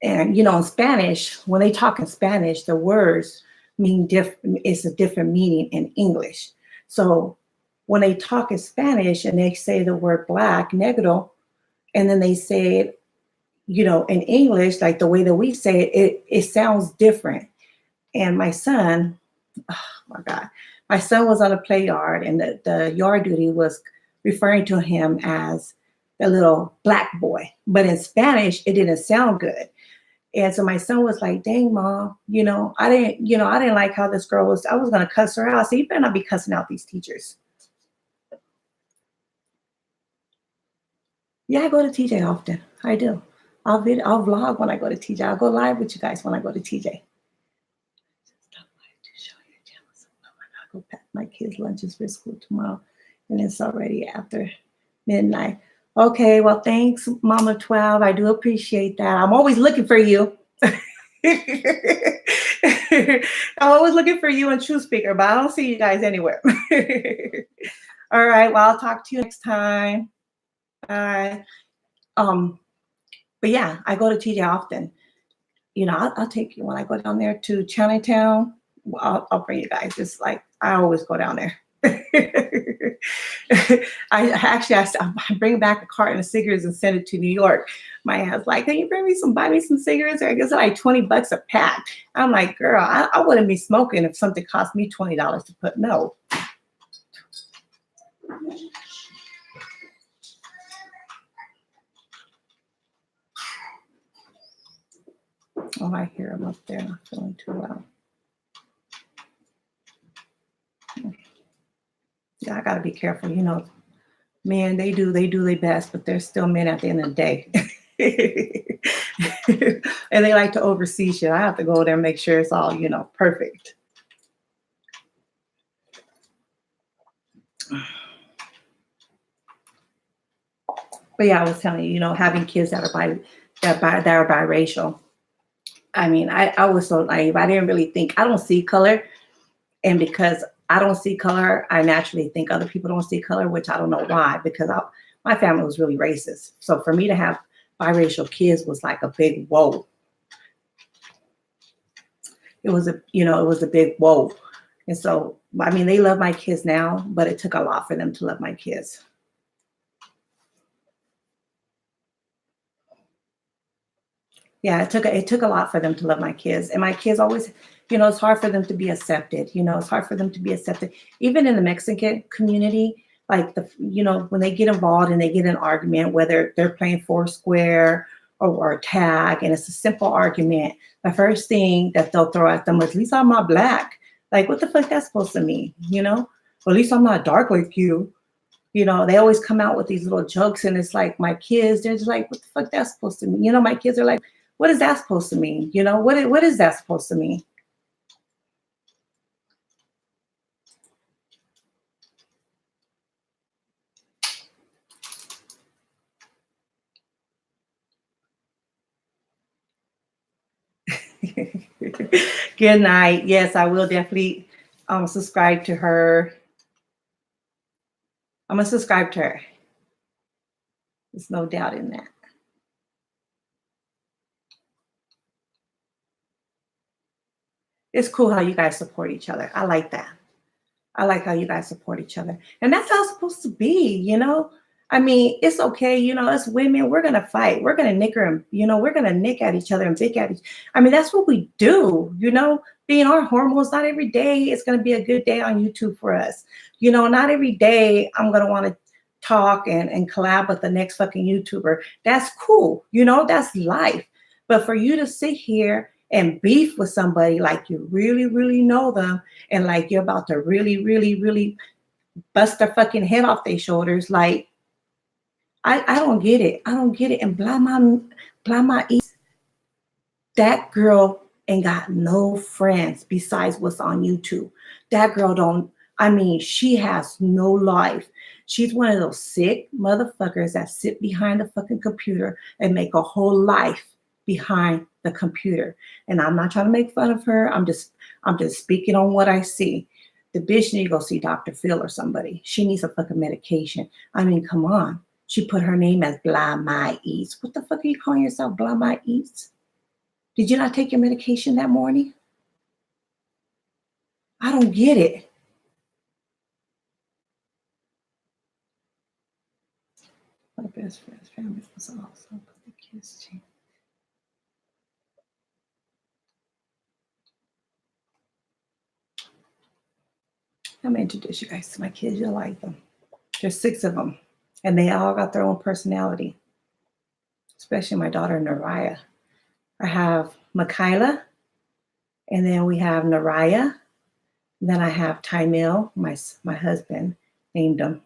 And, you know, in Spanish, when they talk in Spanish, the words mean different. It's a different meaning in English. So when they talk in Spanish and they say the word black, negro, and then they say it, you know, in English, like the way that we say it, it sounds different. And my son, oh my God, my son was on a play yard, and the yard duty was referring to him as the little black boy. But in Spanish, it didn't sound good. And so my son was like, dang, Mom, I didn't like how this girl was. I was going to cuss her out. So you better not be cussing out these teachers. Yeah, I go to TJ often. I do. I'll vlog when I go to TJ. I'll go live with you guys when I go to TJ. I go pack my kids' lunches for school tomorrow. And it's already after midnight. Okay, well, thanks, Mama 12. I do appreciate that. I'm always looking for you. I'm always looking for you in True Speaker, but I don't see you guys anywhere. All right, well, I'll talk to you next time. Bye. But yeah, I go to TJ often. You know, I'll take you when I go down there to Chinatown. I'll bring you guys. It's like I always go down there. I bring back a carton of cigarettes and send it to New York. My aunt's like, can you buy me some cigarettes? Or I guess like $20 a pack. I'm like, girl, I wouldn't be smoking if something cost me $20 to put. No. Oh, I hear him up there. Not feeling too well. Yeah, I gotta be careful. You know, men, they do their best, but they're still men at the end of the day. And they like to oversee shit. I have to go there and make sure it's all, you know, perfect. But yeah, I was telling you, you know, having kids that are biracial. I mean, I was so naive. I didn't really think. I don't see color, and because I don't see color, I naturally think other people don't see color, which I don't know why, because my family was really racist. So for me to have biracial kids was like a big whoa. It was a big whoa. And so I mean, they love my kids now, but it took a lot for them to love my kids. Yeah, it took a lot for them to love my kids. And my kids always, it's hard for them to be accepted. It's hard for them to be accepted. Even in the Mexican community, like when they get involved and they get in an argument, whether they're playing Foursquare or tag, and it's a simple argument, the first thing that they'll throw at them is, at least I'm not black. Like, what the fuck that's supposed to mean? Well, at least I'm not dark like you. They always come out with these little jokes, and it's like my kids, they're just like, what the fuck that's supposed to mean? My kids are like, what is that supposed to mean? What is that supposed to mean? Good night. Yes, I will definitely subscribe to her. I'm gonna subscribe to her. There's no doubt in that. It's cool how you guys support each other. I like that. I like how you guys support each other. And that's how it's supposed to be, I mean, it's okay, as women, we're gonna fight. We're gonna nicker and, we're gonna nick at each other and pick at each. I mean, that's what we do, being our hormones. Not every day it's gonna be a good day on YouTube for us. Not every day I'm gonna want to talk and collab with the next fucking YouTuber. That's cool, that's life. But for you to sit here and beef with somebody like you really, really know them, and like you're about to really, really, really bust their fucking head off their shoulders, like, I don't get it. I don't get it. And Bla Eatz, that girl ain't got no friends besides what's on YouTube. That girl she has no life. She's one of those sick motherfuckers that sit behind the fucking computer and make a whole life behind the computer. And I'm not trying to make fun of her. I'm just speaking on what I see. The bitch need to go see Dr. Phil or somebody. She needs a fucking medication. I mean, come on. She put her name as Bla Eatz. What the fuck are you calling yourself, Bla Eatz? Did you not take your medication that morning? I don't get it. My best friend's family was also the kids too. I'm gonna introduce you guys to my kids. You'll like them. There's 6 of them, and they all got their own personality, especially my daughter, Naraya. I have Michaela, and then we have Naraya. Then I have Tymil, my husband, named him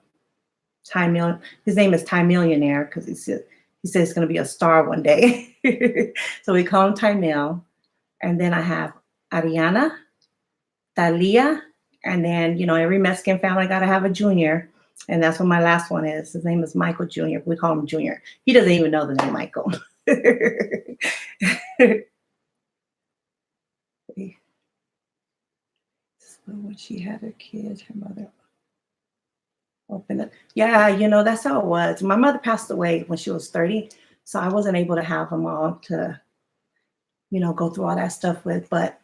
Tymil. His name is Ty Millionaire because he said he's going to be a star one day. So we call him Tymil. And then I have Ariana, Thalia, and then, every Mexican family got to have a junior. And that's what my last one is. His name is Michael Jr. We call him Junior. He doesn't even know the name Michael. When she had her kids, her mother opened it. Yeah, that's how it was. My mother passed away when she was 30, so I wasn't able to have a mom to, go through all that stuff with. But,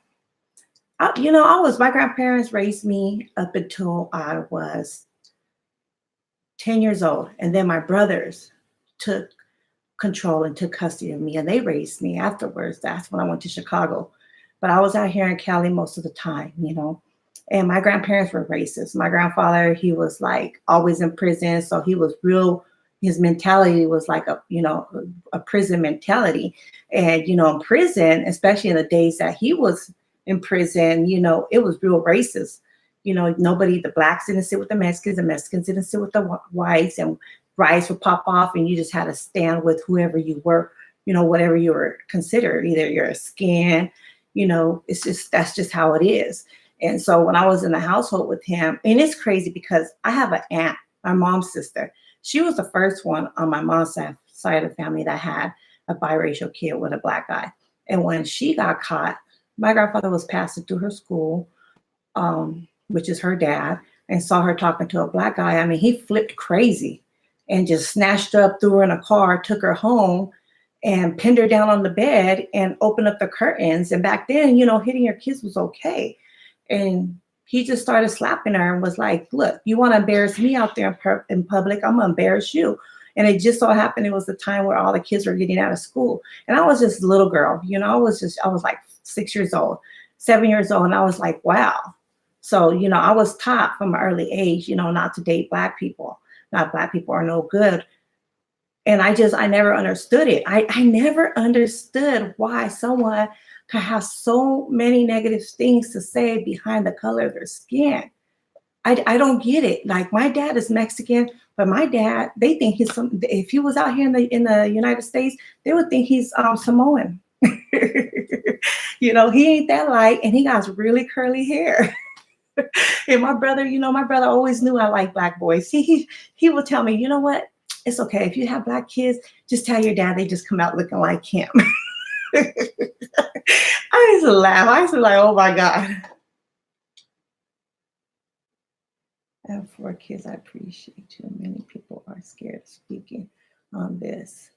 my grandparents raised me up until I was 10 years old. And then my brothers took control and took custody of me, and they raised me afterwards. That's when I went to Chicago. But I was out here in Cali most of the time, And my grandparents were racist. My grandfather, he was like always in prison. So he was his mentality was like a prison mentality. And, in prison, especially in the days that he was in prison, it was real racist. The blacks didn't sit with the Mexicans didn't sit with the whites, and riots would pop off, and you just had to stand with whoever you were, whatever you were considered, either you're a skin, that's just how it is. And so when I was in the household with him, and it's crazy because I have an aunt, my mom's sister. She was the first one on my mom's side of the family that had a biracial kid with a black guy. And when she got caught, my grandfather was passing through her school, which is her dad, and saw her talking to a black guy. I mean, he flipped crazy and just snatched her up, threw her in a car, took her home, and pinned her down on the bed and opened up the curtains. And back then, hitting your kids was okay. And he just started slapping her and was like, look, you want to embarrass me out there in public, I'm going to embarrass you. And it just so happened it was the time where all the kids were getting out of school. And I was just a little girl, you know, I was like 6 years old, 7 years old. And I was like, wow. So, you know, I was taught from an early age, you know, not to date Black people. Not Black people are no good. And I never understood it. I never understood why someone could have so many negative things to say behind the color of their skin. I don't get it. Like, my dad is Mexican, but my dad, they think he's if he was out here in the United States, they would think he's Samoan. You know, he ain't that light, and he got really curly hair. And my brother, you know, my brother always knew I like Black boys. He would tell me, you know what? It's okay. If you have Black kids, just tell your dad they just come out looking like him. I used to laugh. I used to be like, oh my God. I have 4 kids. I appreciate you. Many people are scared of speaking on this,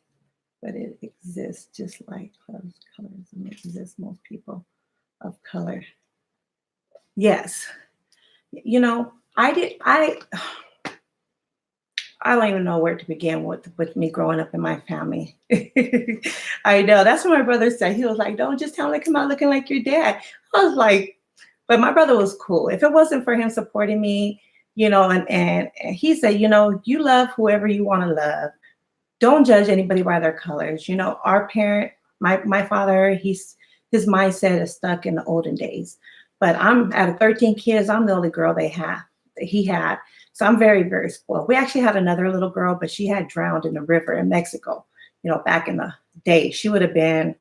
but it exists just like colorism exists. Most people of color. Yes. You know, I don't even know where to begin with me growing up in my family. I know. That's what my brother said. He was like, don't just tell him to come out looking like your dad. I was like, but my brother was cool. If it wasn't for him supporting me, you know, and he said, you know, you love whoever you want to love. Don't judge anybody by their colors. You know, our parent, my father, his mindset is stuck in the olden days. But I'm out of 13 kids, I'm the only girl he had. So I'm very, very spoiled. We actually had another little girl, but she had drowned in the river in Mexico, you know, back in the day. She would have been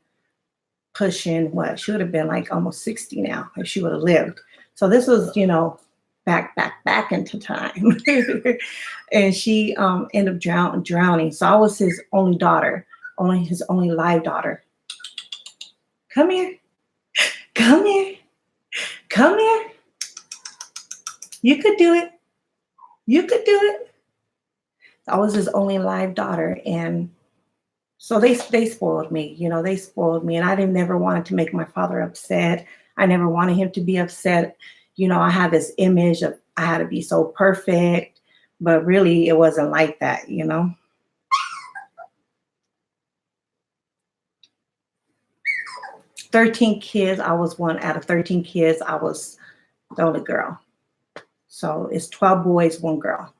pushing she would have been like almost 60 now if she would have lived. So this was, you know, back into time. And she ended up drowning. So I was his only daughter, his only live daughter. Come here. Come here. Come here. You could do it. You could do it. I was his only live daughter. And so they spoiled me, you know, they spoiled me. And I never wanted to make my father upset. I never wanted him to be upset. You know, I had this image of I had to be so perfect, but really it wasn't like that, you know. "13 kids, I was one out of 13 kids. I was the only girl. So it's 12 boys, 1 girl,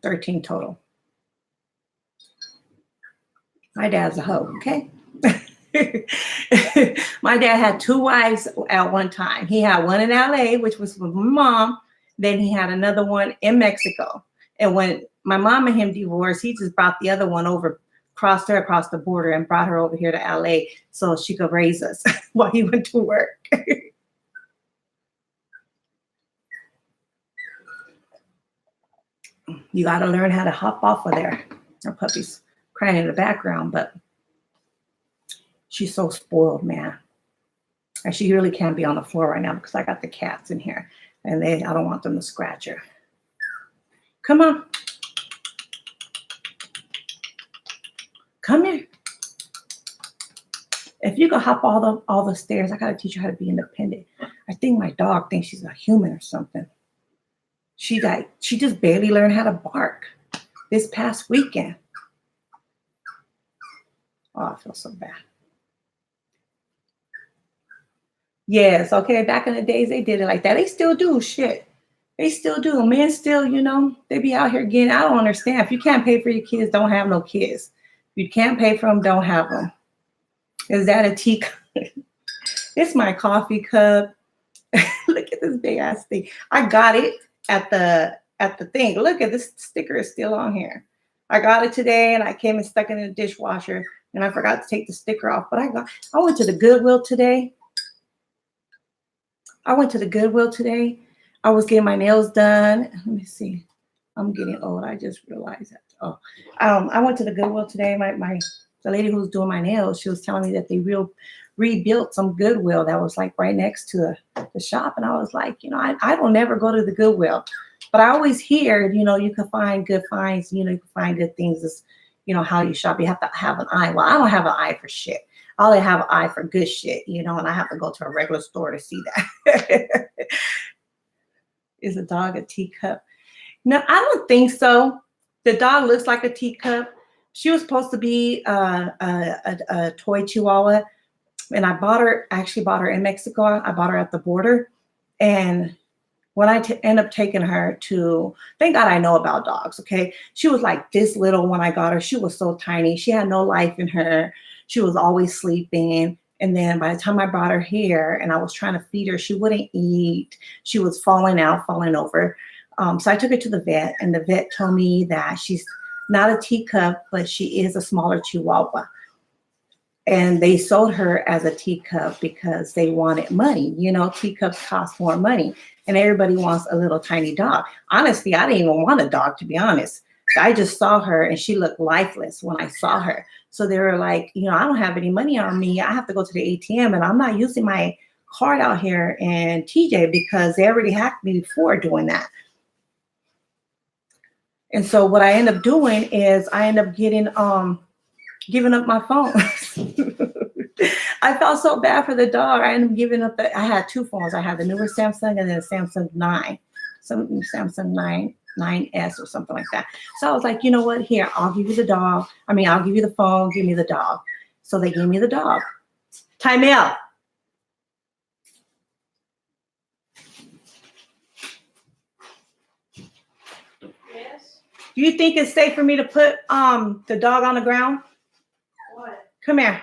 13 total. My dad's a hoe, okay? My dad had 2 wives at one time. He had one in LA, which was with my mom. Then he had another one in Mexico. And when my mom and him divorced, he just brought the other one over, crossed her across the border and brought her over here to LA so she could raise us while he went to work. You got to learn how to hop off of there. Our puppy's crying in the background, but she's so spoiled, man. And she really can't be on the floor right now because I got the cats in here and I don't want them to scratch her. Come on. Come here. If you can hop all the stairs, I got to teach you how to be independent. I think my dog thinks she's a human or something. She just barely learned how to bark this past weekend. Oh, I feel so bad. Yes, okay, back in the days, they did it like that. They still do, shit. They still do. Men still, you know, they be out here getting, I don't understand. If you can't pay for your kids, don't have no kids. If you can't pay for them, don't have them. Is that a tea cup? It's my coffee cup. Look at this big ass thing. I got it at the thing. Look at this sticker is still on here. I got it today and I came and stuck it in the dishwasher and I forgot to take the sticker off. But I went to the Goodwill today. I was getting my nails done. Let me see. I'm getting old. I just realized that. Oh, I went to the Goodwill today. The lady who was doing my nails, she was telling me that they rebuilt some Goodwill that was like right next to the shop. And I was like, you know, I don't never go to the Goodwill, but I always hear, you know, you can find good finds, you know, you can find good things. Is, you know, how you shop. You have to have an eye. Well, I don't have an eye for shit. I only have an eye for good shit, you know, and I have to go to a regular store to see that. Is a dog a teacup? No, I don't think so. The dog looks like a teacup. She was supposed to be a toy chihuahua, and actually bought her in Mexico. I bought her at the border. And when I end up taking her to, thank God I know about dogs, okay? She was like this little when I got her. She was so tiny. She had no life in her. She was always sleeping. And then by the time I brought her here and I was trying to feed her, she wouldn't eat. She was falling over. So I took her to the vet, and the vet told me that she's not a teacup, but she is a smaller chihuahua. And they sold her as a teacup because they wanted money. You know, teacups cost more money, and everybody wants a little tiny dog. Honestly, I didn't even want a dog, to be honest. I just saw her and she looked lifeless when I saw her. So they were like, you know, I don't have any money on me. I have to go to the ATM, and I'm not using my card out here in TJ because they already hacked me before doing that. And so what I end up doing is I end up giving up my phone. I felt so bad for the dog. I ended up giving up I had two phones. I had the newer Samsung and then a Samsung 9, some Samsung 9S or something like that. So I was like, you know what? Here, I'll give you the dog. I'll give you the phone. Give me the dog. So they gave me the dog. Time out. Yes. Do you think it's safe for me to put the dog on the ground? What? Come here.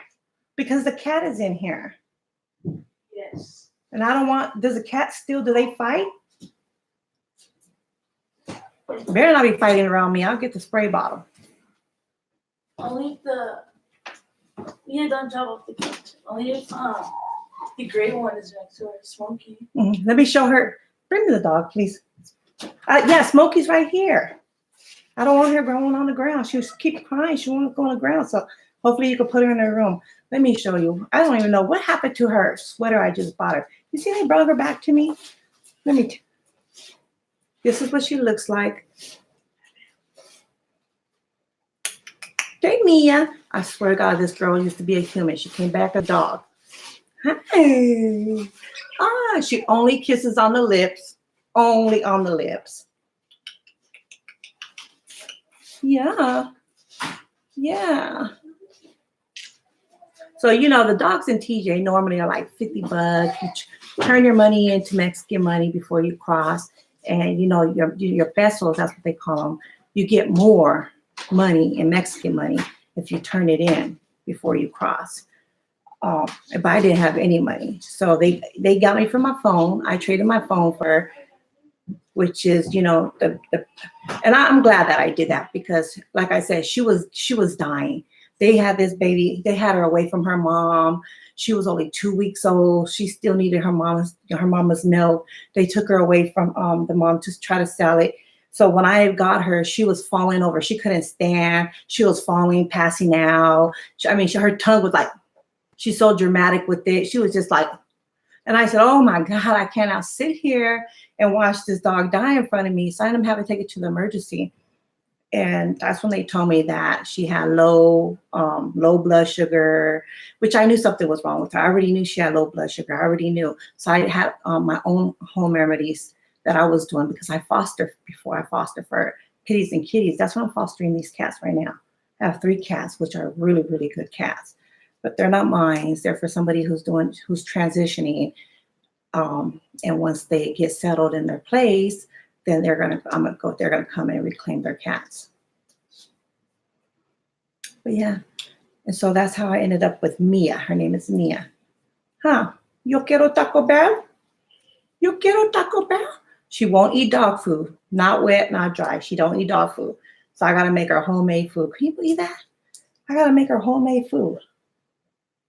Because the cat is in here. Yes. And I don't want, does the cat still, do they fight? Better not be fighting around me. I'll get the spray bottle. Only don't drop off the couch. Only if the gray one is next to her, Smokey. Mm-hmm. Let me show her. Bring me the dog, please. Yeah, Smokey's right here. I don't want her going on the ground. She was keep crying. She won't go on the ground. So hopefully you can put her in her room. Let me show you. I don't even know what happened to her sweater I just bought her. You see they brought her back to me? This is what she looks like. Hey, Mia. I swear to God, this girl used to be a human. She came back a dog. Hi. She only kisses on the lips. Only on the lips. Yeah. Yeah. So, you know, the dogs in TJ normally are like $50. You turn your money into Mexican money before you cross. And, you know, your pesos, that's what they call them. You get more money in Mexican money if you turn it in before you cross. But I didn't have any money. So they got me for my phone. I traded my phone for, which is, you know, and I'm glad that I did that because, like I said, she was dying. They had this baby. They had her away from her mom. She was only 2 weeks old. She still needed her mama's milk. They took her away from the mom to try to sell it. So when I got her, she was falling over. She couldn't stand. She was falling, passing out. Her tongue was like, she's so dramatic with it. She was just like, and I said, oh my God, I cannot sit here and watch this dog die in front of me. So I ended up having to take it to the emergency. And that's when they told me that she had low blood sugar, which I knew something was wrong with her. I already knew she had low blood sugar. I already knew. So I had my own home remedies that I was doing because I fostered before. I fostered for kitties and kitties. That's why I'm fostering these cats right now. I have 3 cats, which are really, really good cats, but they're not mine. They're for somebody who's transitioning. And once they get settled in their place, then they're gonna come and reclaim their cats. But yeah, and so that's how I ended up with Mia. Her name is Mia. Yo quiero Taco Bell? Yo quiero Taco Bell? She won't eat dog food, not wet, not dry. She don't eat dog food. So I gotta make her homemade food. Can you believe that? I gotta make her homemade food.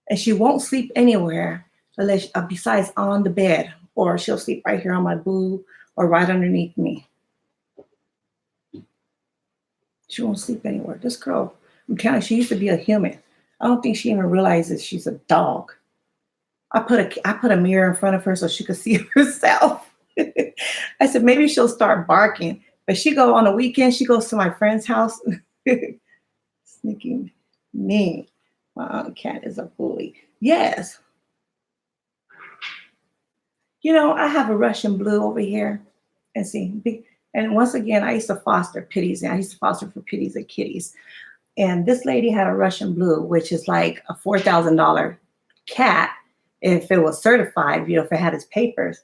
And she won't sleep anywhere unless besides on the bed, or she'll sleep right here on my boob or right underneath me. She won't sleep anywhere. This girl, I'm telling you, she used to be a human. I don't think she even realizes she's a dog. I put a mirror in front of her so she could see herself. I said, maybe she'll start barking. But she go on the weekend, she goes to my friend's house. Sneaking me. My cat is a bully. Yes. You know, I have a Russian blue over here. and see. And once again, I used to foster pitties, and I used to foster for pitties and kitties. And this lady had a Russian blue, which is like a $4,000 cat if it was certified, if it had its papers.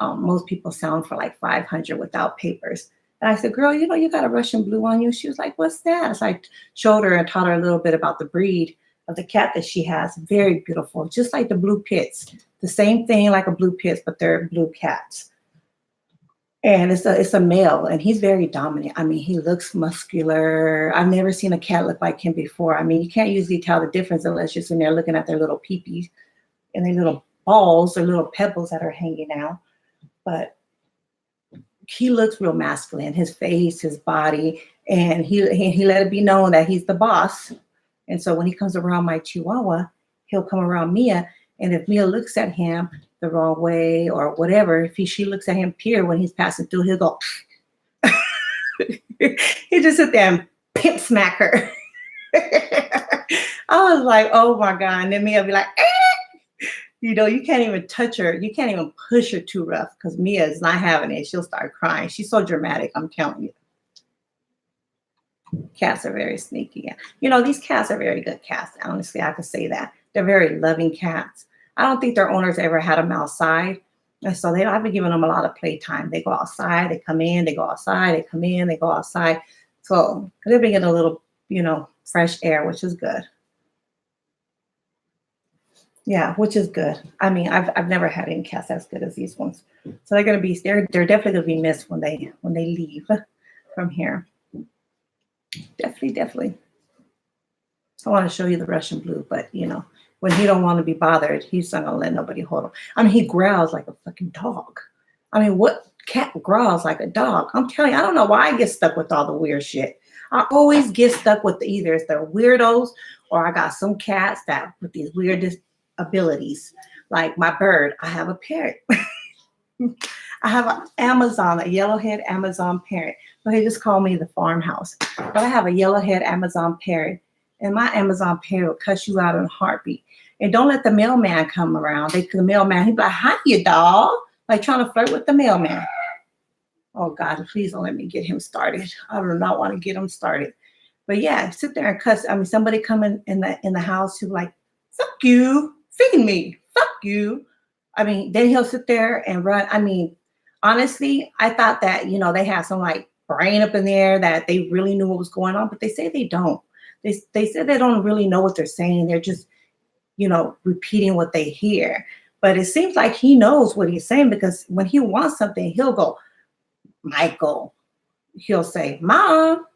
Most people sell them for like 500 without papers. And I said, girl, you got a Russian blue on you. She was like, what's that? So I showed her and taught her a little bit about the breed of the cat that she has. Very beautiful, just like the blue pits. The same thing like a blue pits, but they're blue cats. And it's a male, and he's very dominant. I mean, he looks muscular. I've never seen a cat look like him before. I mean, you can't usually tell the difference unless you're sitting there looking at their little peepees and their little balls or little pebbles that are hanging out. But he looks real masculine, his face, his body, and he let it be known that he's the boss. And so when he comes around my Chihuahua, he'll come around Mia, and if Mia looks at him the wrong way or whatever, she looks at him, period, when he's passing through, he'll go, he just sit there and pimp smack her. I was like, oh my God. And then Mia will be like, you can't even touch her. You can't even push her too rough because Mia is not having it. She'll start crying. She's so dramatic, I'm telling you. Cats are very sneaky. These cats are very good cats. Honestly, I could say that. They're very loving cats. I don't think their owners ever had them outside. And so I've been giving them a lot of playtime. They go outside, they come in, they go outside, they come in, they go outside. So they've been getting a little, fresh air, which is good. Yeah, which is good. I mean, I've never had any cats as good as these ones. So they're definitely gonna be missed when they leave from here. Definitely. I want to show you the Russian blue, but when he don't want to be bothered, he's not gonna let nobody hold him. I mean, he growls like a fucking dog. I mean, what cat growls like a dog? I'm telling you, I don't know why I get stuck with all the weird shit. I always get stuck with either it's the weirdos or I got some cats that with these weirdest abilities. Like my bird, I have a parrot. I have an Amazon, a yellowhead Amazon parrot. Well, he just called me the farmhouse. But I have a yellowhead Amazon parrot. And my Amazon parrot will cuss you out in a heartbeat. And don't let the mailman come around. The mailman, he'd be like, hi, you dog. Like trying to flirt with the mailman. Oh, God, please don't let me get him started. I do not want to get him started. But yeah, sit there and cuss. I mean, somebody coming in the house who's like, fuck you, feed me, fuck you. I mean, then he'll sit there and run. I mean, honestly, I thought that, they had some like brain up in there that they really knew what was going on, but they say they don't. They said they don't really know what they're saying. They're just, repeating what they hear. But it seems like he knows what he's saying because when he wants something, he'll go, Michael. He'll say, Mom,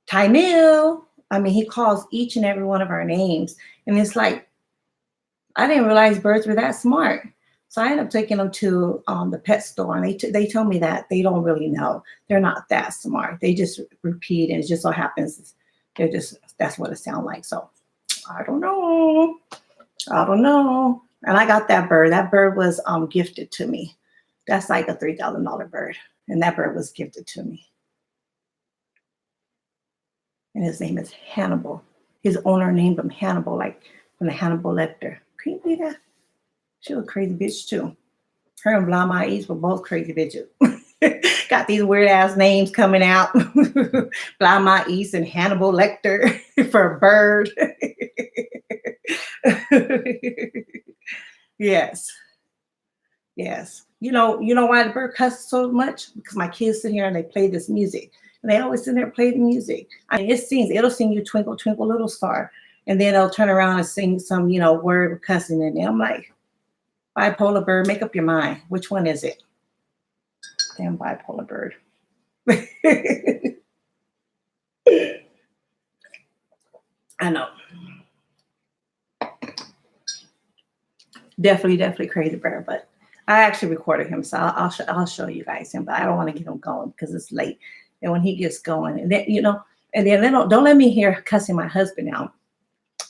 Tynil. I mean, he calls each and every one of our names. And it's like, I didn't realize birds were that smart. So I ended up taking them to the pet store. And they told me that they don't really know. They're not that smart. They just repeat. And it just so happens that's what it sounds like. So I don't know. And I got that bird. That bird was gifted to me. That's like a $3,000 bird. And that bird was gifted to me. And his name is Hannibal. His owner named him Hannibal, like from the Hannibal Lecter. Can you believe that? She was a crazy bitch too. Her and Bla My Eatz were both crazy bitches. Got these weird ass names coming out. Bla My Eatz and Hannibal Lecter for a bird. Yes. You know why the bird cusses so much? Because my kids sit here and they play this music. And they always sit there and play the music. I mean, it'll sing you Twinkle, Twinkle, Little Star. And then they'll turn around and sing some, word of cussing in there. I'm like, bipolar bird, make up your mind. Which one is it? Damn bipolar bird. I know. Definitely crazy bird, but I actually recorded him, so I'll show you guys him, but I don't want to get him going because it's late. And when he gets going, and then don't let me hear cussing my husband out.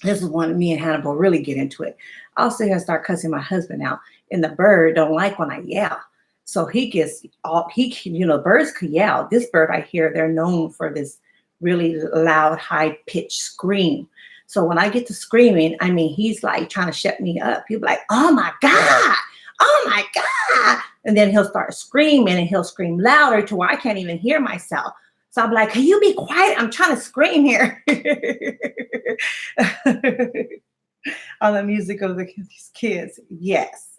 This is when me and Hannibal really get into it. I'll sit here and start cussing my husband out, and the bird don't like when I yell. So he gets birds could yell. This bird right here, they're known for this really loud, high-pitched scream. So when I get to screaming, I mean, he's like trying to shut me up. He'll be like, oh my God, oh my God. And then he'll start screaming and he'll scream louder to where I can't even hear myself. So I'm like, can you be quiet? I'm trying to scream here. On the music of these kids. Yes.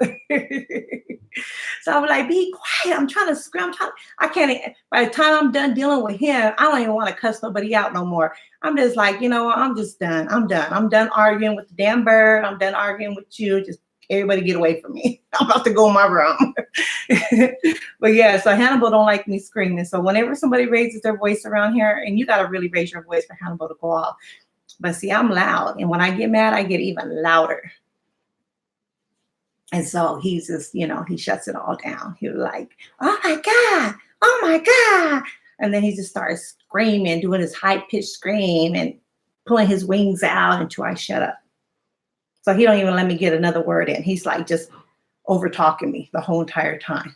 So I'm like, be quiet. I'm trying to scream. I can't, by the time I'm done dealing with him, I don't even want to cuss nobody out no more. I'm just like, you know what? I'm just done. I'm done. I'm done arguing with the damn bird. I'm done arguing with you. Just everybody get away from me. I'm about to go in my room. But yeah, so Hannibal don't like me screaming. So whenever somebody raises their voice around here, and you got to really raise your voice for Hannibal to go off. But see, I'm loud. And when I get mad, I get even louder. And so he's just, you know, he shuts it all down. He's like, oh my God, oh my God. And then he just starts screaming, doing his high-pitched scream and pulling his wings out until I shut up. So he don't even let me get another word in. He's like just over-talking me the whole entire time.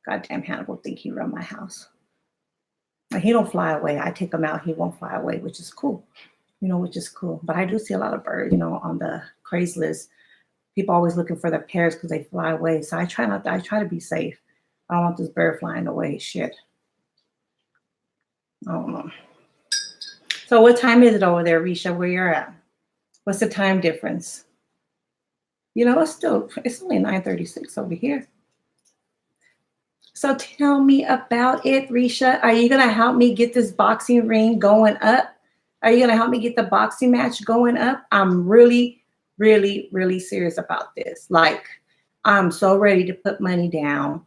Goddamn Hannibal think he run my house. And he don't fly away. I take him out, he won't fly away, which is cool. You know, which is cool. But I do see a lot of birds, you know, on the Craigslist. People always looking for their pairs because they fly away. So I try to be safe. I don't want this bird flying away. Shit. I don't know. So what time is it over there, Risha, where you're at? What's the time difference? You know, it's only 9:36 over here. So tell me about it, Risha. Are you going to help me get this boxing ring going up? Are you going to help me get the boxing match going up? I'm really, really, really serious about this. Like, I'm so ready to put money down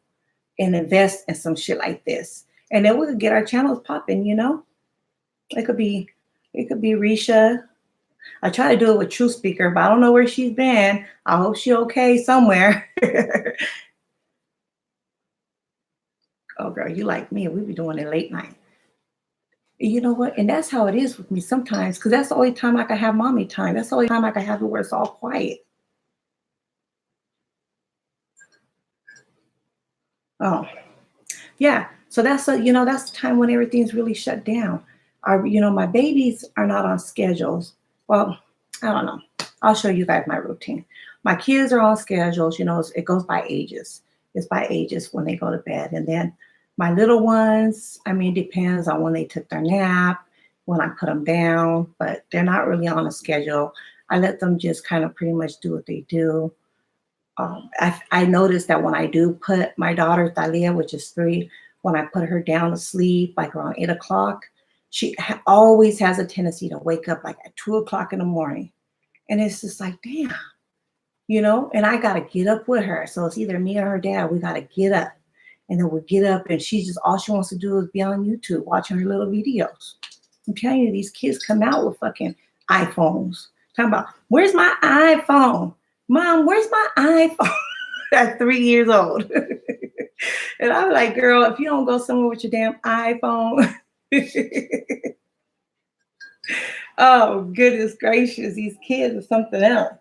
and invest in some shit like this. And then we could get our channels popping, you know? It could be Risha. I try to do it with True Speaker, but I don't know where she's been. I hope she's okay somewhere. Oh, girl, you like me. We be doing it late night. You know what? And that's how it is with me sometimes, because that's the only time I can have mommy time. That's the only time I can have it where it's all quiet. Oh, yeah. So that's that's the time when everything's really shut down. My babies are not on schedules. Well, I don't know. I'll show you guys my routine. My kids are on schedules. You know, it goes by ages. It's by ages when they go to bed. And then my little ones, I mean, depends on when they took their nap, when I put them down, but they're not really on a schedule. I let them just kind of pretty much do what they do. I noticed that when I do put my daughter, Thalia, which is 3, when I put her down to sleep, like around 8 o'clock, she always has a tendency to wake up like at 2 o'clock in the morning. And it's just like, damn, you know, and I got to get up with her. So it's either me or her dad. We got to get up. And then we'll get up and all she wants to do is be on YouTube watching her little videos. I'm telling you, these kids come out with fucking iPhones. Talking about, where's my iPhone? Mom, where's my iPhone? At 3 years old. And I'm like, girl, if you don't go somewhere with your damn iPhone. Oh, goodness gracious. These kids are something else.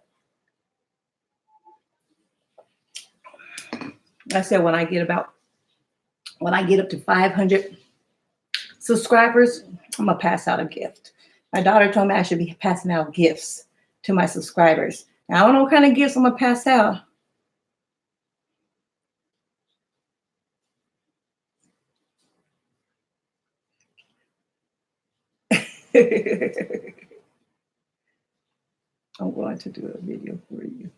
I said, when I get up to 500 subscribers, I'm going to pass out a gift. My daughter told me I should be passing out gifts to my subscribers. Now, I don't know what kind of gifts I'm going to pass out. I'm going to do a video for you.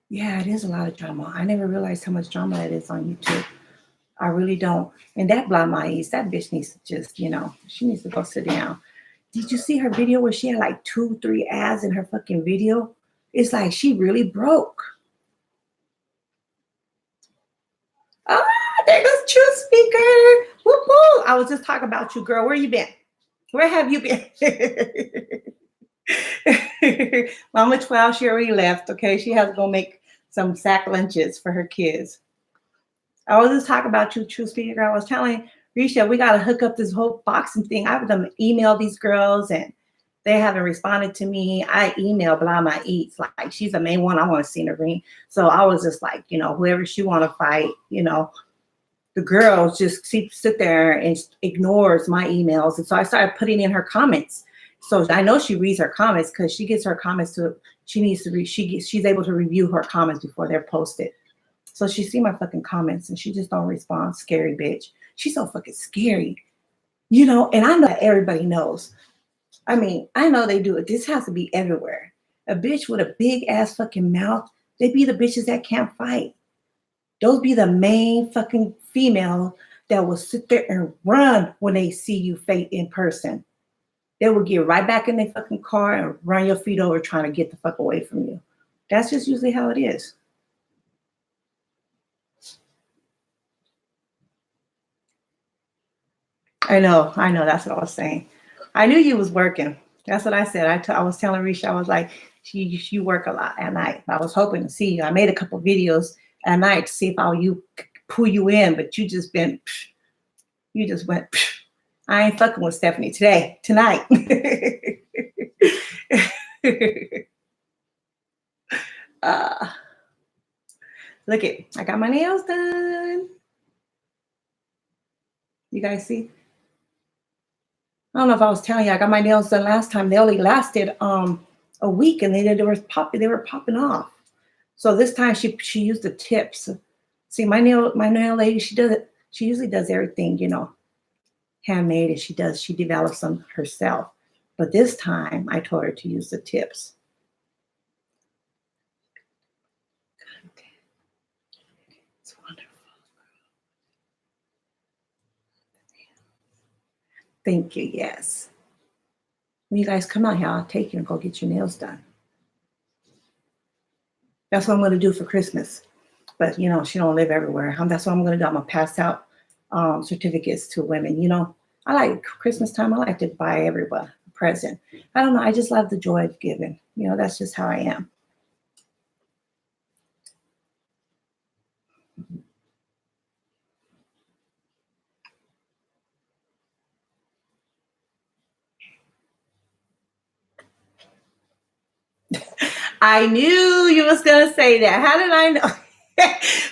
Yeah, it is a lot of drama. I never realized how much drama it is on YouTube. I really don't. And that Bla Eatz, that bitch needs to just, she needs to go sit down. Did you see her video where she had like 2-3 ads in her fucking video? It's like she really broke. Oh, there goes True Speaker. Whoop, whoop. I was just talking about you, girl. Where you been? Where have you been? Mama 12, she already left, okay? She has to go make some sack lunches for her kids. I was just talking about you, True Speaker. I was telling Risha, we got to hook up this whole boxing thing. I've done email these girls, and they haven't responded to me. I email Bla Eatz, like she's the main one I want to see in the ring. So I was just like, whoever she want to fight, the girls just sit there and ignores my emails. And so I started putting in her comments. So I know she reads her comments because she gets her comments to. She needs to read. She's able to review her comments before they're posted. So she see my fucking comments and she just don't respond. Scary bitch. She's so fucking scary, you know. And I know that everybody knows. I mean, I know they do it. This has to be everywhere. A bitch with a big ass fucking mouth. They be the bitches that can't fight. Those be the main fucking female that will sit there and run when they see you fight in person. They will get right back in their fucking car and run your feet over trying to get the fuck away from you. That's just usually how it is. I know. That's what I was saying. I knew you was working. That's what I said. I was telling Risha, I was like, you work a lot at night. I was hoping to see you. I made a couple videos at night to see if I you pull you in, but you just went. I ain't fucking with Stephanie tonight. Look it, I got my nails done. You guys see? I don't know if I was telling you, I got my nails done last time. They only lasted a week, and they were popping off. So this time she used the tips. See, my nail lady, she does it. She usually does everything, you know, handmade, and she develops them herself. But this time I told her to use the tips. It's wonderful. Thank you. Yes. When you guys come out here, I'll take you and go get your nails done. That's what I'm going to do for Christmas. But, you know, she don't live everywhere. That's what I'm going to do. I'm going to pass out certificates to women. You know, I like Christmas time. I like to buy everyone a present. I don't know. I just love the joy of giving. You know, that's just how I am. I knew you was going to say that. How did I know?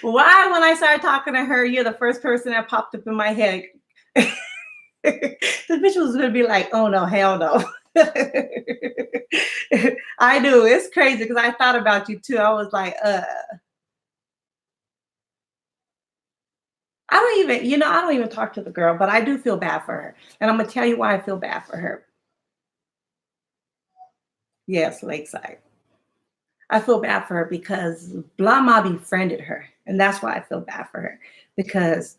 Why, when I started talking to her, you're the first person that popped up in my head. The bitch was going to be like, oh, no, hell no. I knew. It's crazy because I thought about you, too. I was like, I don't even talk to the girl, but I do feel bad for her. And I'm going to tell you why I feel bad for her. Yes, Lakeside. I feel bad for her because Bla befriended her. And that's why I feel bad for her. Because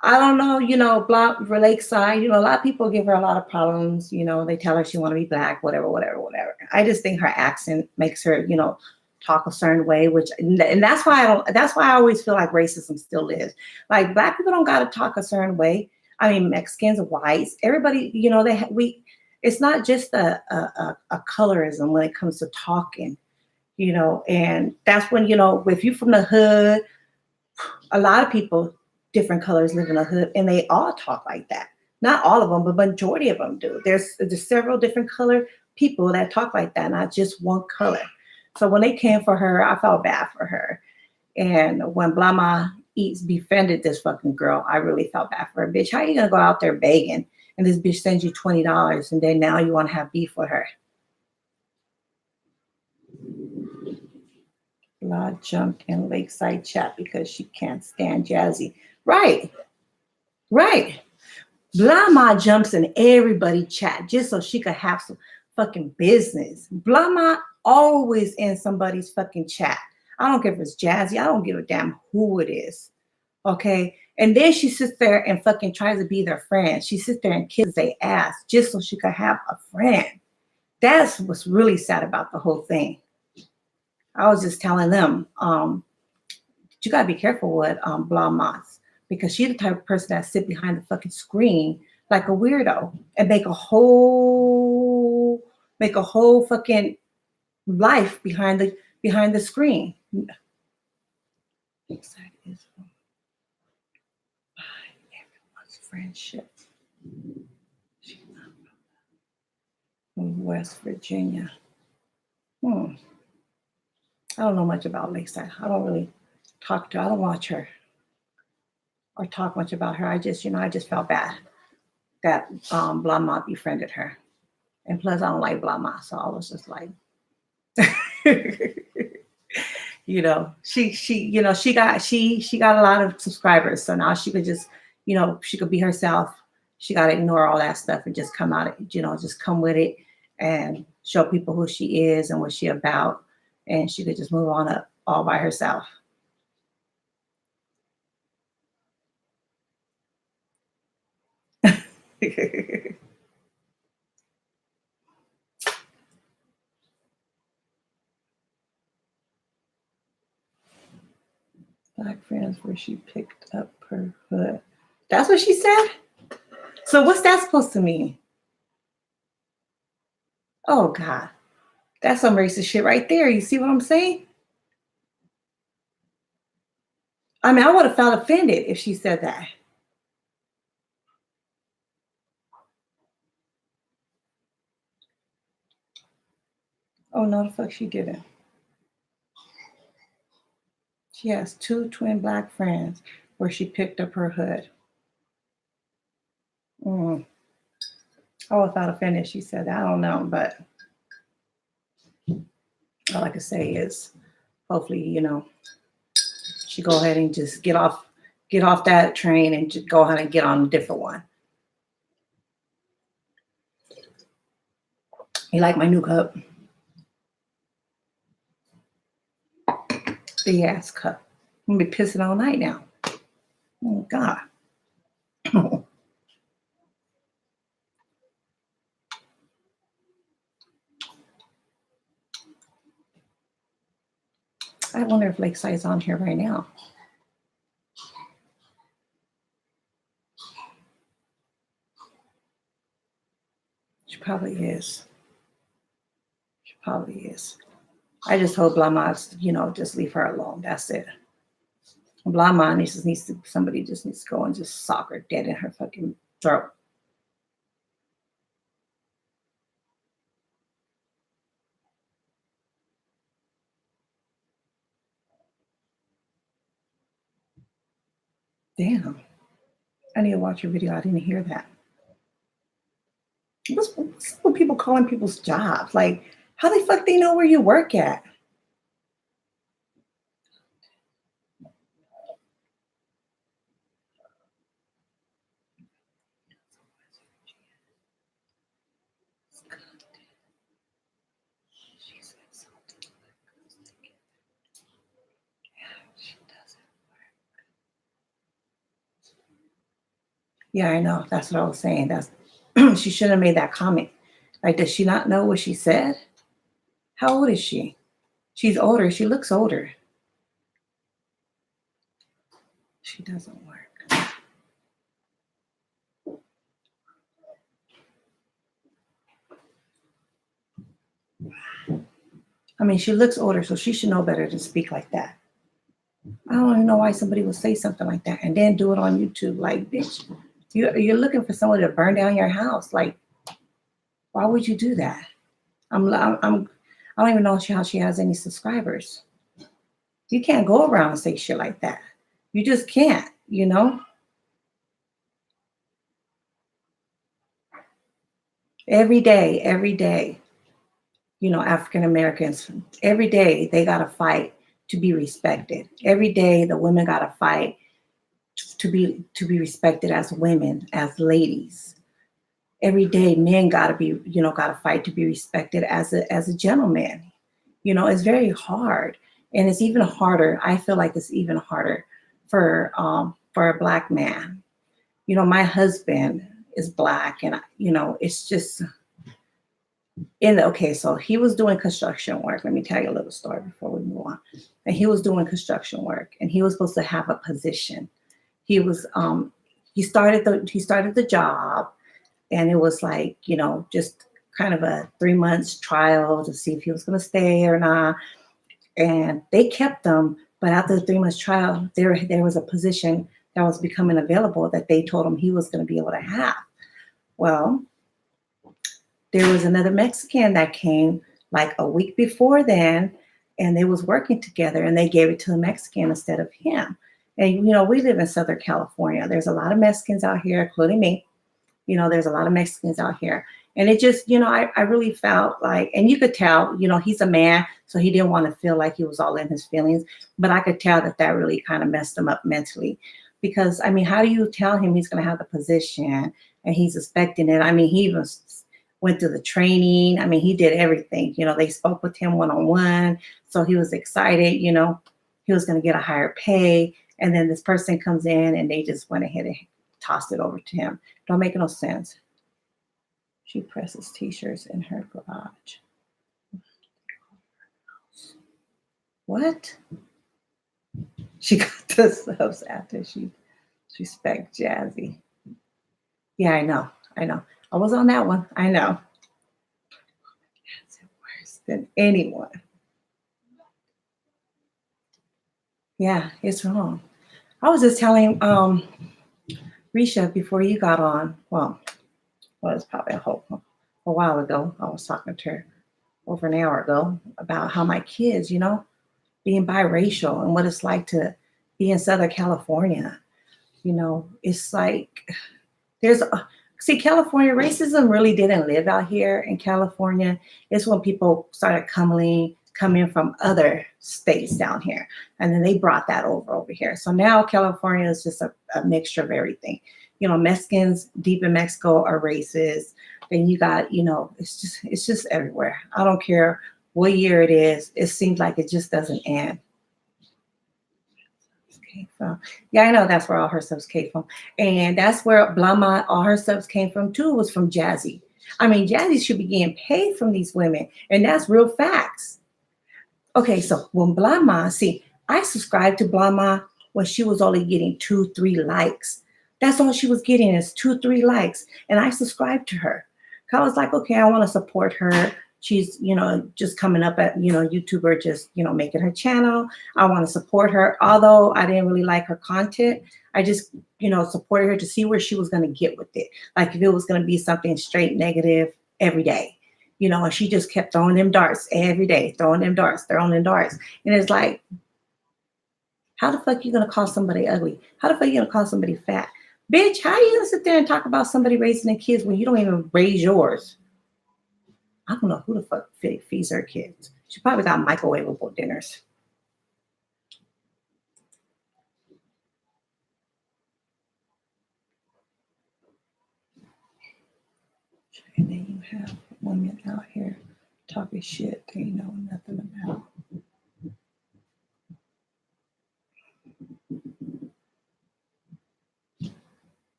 I don't know, you know, Bla Lakeside, you know, a lot of people give her a lot of problems. You know, they tell her she want to be black, whatever. I just think her accent makes her, you know, talk a certain way, and that's why I always feel like racism still lives. Like black people don't got to talk a certain way. I mean, Mexicans, whites, everybody, you know, it's not just a colorism when it comes to talking. You know, and that's when, you know, if you're from the hood, a lot of people, different colors live in the hood, and they all talk like that. Not all of them, but majority of them do. There's several different color people that talk like that, not just one color. So when they came for her, I felt bad for her. And when Bla Eatz befriended this fucking girl, I really felt bad for her. Bitch, how are you gonna go out there begging and this bitch sends you $20 and then now you want to have beef with her? Bla jumped in Lakeside chat because she can't stand Jazzy. Right. Bla jumps in everybody chat just so she could have some fucking business. Bla always in somebody's fucking chat. I don't care if it's Jazzy. I don't give a damn who it is. Okay. And then she sits there and fucking tries to be their friend. She sits there and kisses their ass just so she could have a friend. That's what's really sad about the whole thing. I was just telling them, you gotta be careful with Bla Moss, because she's the type of person that sit behind the fucking screen like a weirdo and make a whole fucking life behind the screen. Excited is by everyone's friendship. She's not from West Virginia. I don't know much about Lakeside. I don't really talk to her. I don't watch her or talk much about her. I just felt bad that Bla befriended her. And plus, I don't like Blama, so I was just like, she got a lot of subscribers, so now she could just, she could be herself. She got to ignore all that stuff and just come out, just come with it and show people who she is and what she about, and she could just move on up all by herself. Black friends where she picked up her hood. That's what she said? So what's that supposed to mean? Oh God, that's some racist shit right there. You see what I'm saying? I mean, I would have felt offended if she said that. Oh no, the fuck she didn't. She has 2 twin black friends where she picked up her hood. I would have felt offended if she said that. I don't know, but all I can say is hopefully, she go ahead and just get off that train and just go ahead and get on a different one. You like my new cup? Big ass cup. I'm gonna be pissing all night now. Oh God. I wonder if Lakeside's on here right now. She probably is. She probably is. I just hope Blama's, just leave her alone. That's it. Blama somebody just needs to go and just sock her dead in her fucking throat. Damn. I need to watch your video. I didn't hear that. What's with people calling people's jobs? Like, how the fuck they know where you work at? Yeah, I know. That's what I was saying. That's she should have made that comment. Like, does she not know what she said? How old is she? She's older. She looks older. She doesn't work. I mean, she looks older, so she should know better than speak like that. I don't even know why somebody would say something like that and then do it on YouTube. Like, bitch, you're looking for someone to burn down your house. Like, why would you do that? I don't even know how she has any subscribers. You can't go around and say shit like that. You just can't, Every day, African Americans, every day they got to fight to be respected. Every day the women got to fight to be respected as women, as ladies. Every day men got to fight to be respected as a gentleman. It's very hard. And it's even harder. I feel like it's even harder for a Black man. My husband is Black, and it's just so he was doing construction work. Let me tell you a little story before we move on. And he was doing construction work, and he was supposed to have a position. He was he started the job, and it was like, just kind of a 3 months trial to see if he was going to stay or not. And they kept him, but after the 3 months trial, there was a position that was becoming available that they told him he was going to be able to have. Well, there was another Mexican that came like a week before then, and they was working together, and they gave it to the Mexican instead of him. And, we live in Southern California. There's a lot of Mexicans out here, including me. There's a lot of Mexicans out here. And it just, I really felt like, and you could tell, he's a man, so he didn't want to feel like he was all in his feelings. But I could tell that really kind of messed him up mentally. Because, I mean, how do you tell him he's going to have the position and he's expecting it? I mean, he even went through the training. I mean, he did everything. They spoke with him one-on-one. So he was excited, he was going to get a higher pay. And then this person comes in and they just went ahead and tossed it over to him. Don't make no sense. She presses t-shirts in her garage. What? She got the subs after she spanked Jazzy. Yeah, I know. I was on that one. I know. That's worse than anyone. Yeah, it's wrong. I was just telling Risha before you got on. Well, it's probably a while ago. I was talking to her over an hour ago about how my kids, being biracial and what it's like to be in Southern California. It's like California racism really didn't live out here in California. It's when people started coming from other states down here, and then they brought that over here. So now California is just a mixture of everything. Mexicans deep in Mexico are racist. Then you got, it's just everywhere. I don't care what year it is. It seems like it just doesn't end. Yeah, I know that's where all her subs came from. And that's where Blama, all her subs came from too, was from Jazzy. I mean, Jazzy should be getting paid from these women. And that's real facts. Okay, so when Blama, I subscribed to Blama when she was only getting 2-3 likes. That's all she was getting is 2-3 likes. And I subscribed to her. I was like, okay, I want to support her. She's, just coming up at, YouTuber, just, making her channel. I want to support her. Although I didn't really like her content, I just, supported her to see where she was going to get with it. Like if it was going to be something straight negative every day, and she just kept throwing them darts every day, throwing them darts. And it's like, how the fuck you going to call somebody ugly? How the fuck you going to call somebody fat? Bitch, how are you going to sit there and talk about somebody raising their kids when you don't even raise yours? I don't know who the fuck feeds her kids. She probably got microwavable dinners. And then you have women out here talking shit they know nothing about.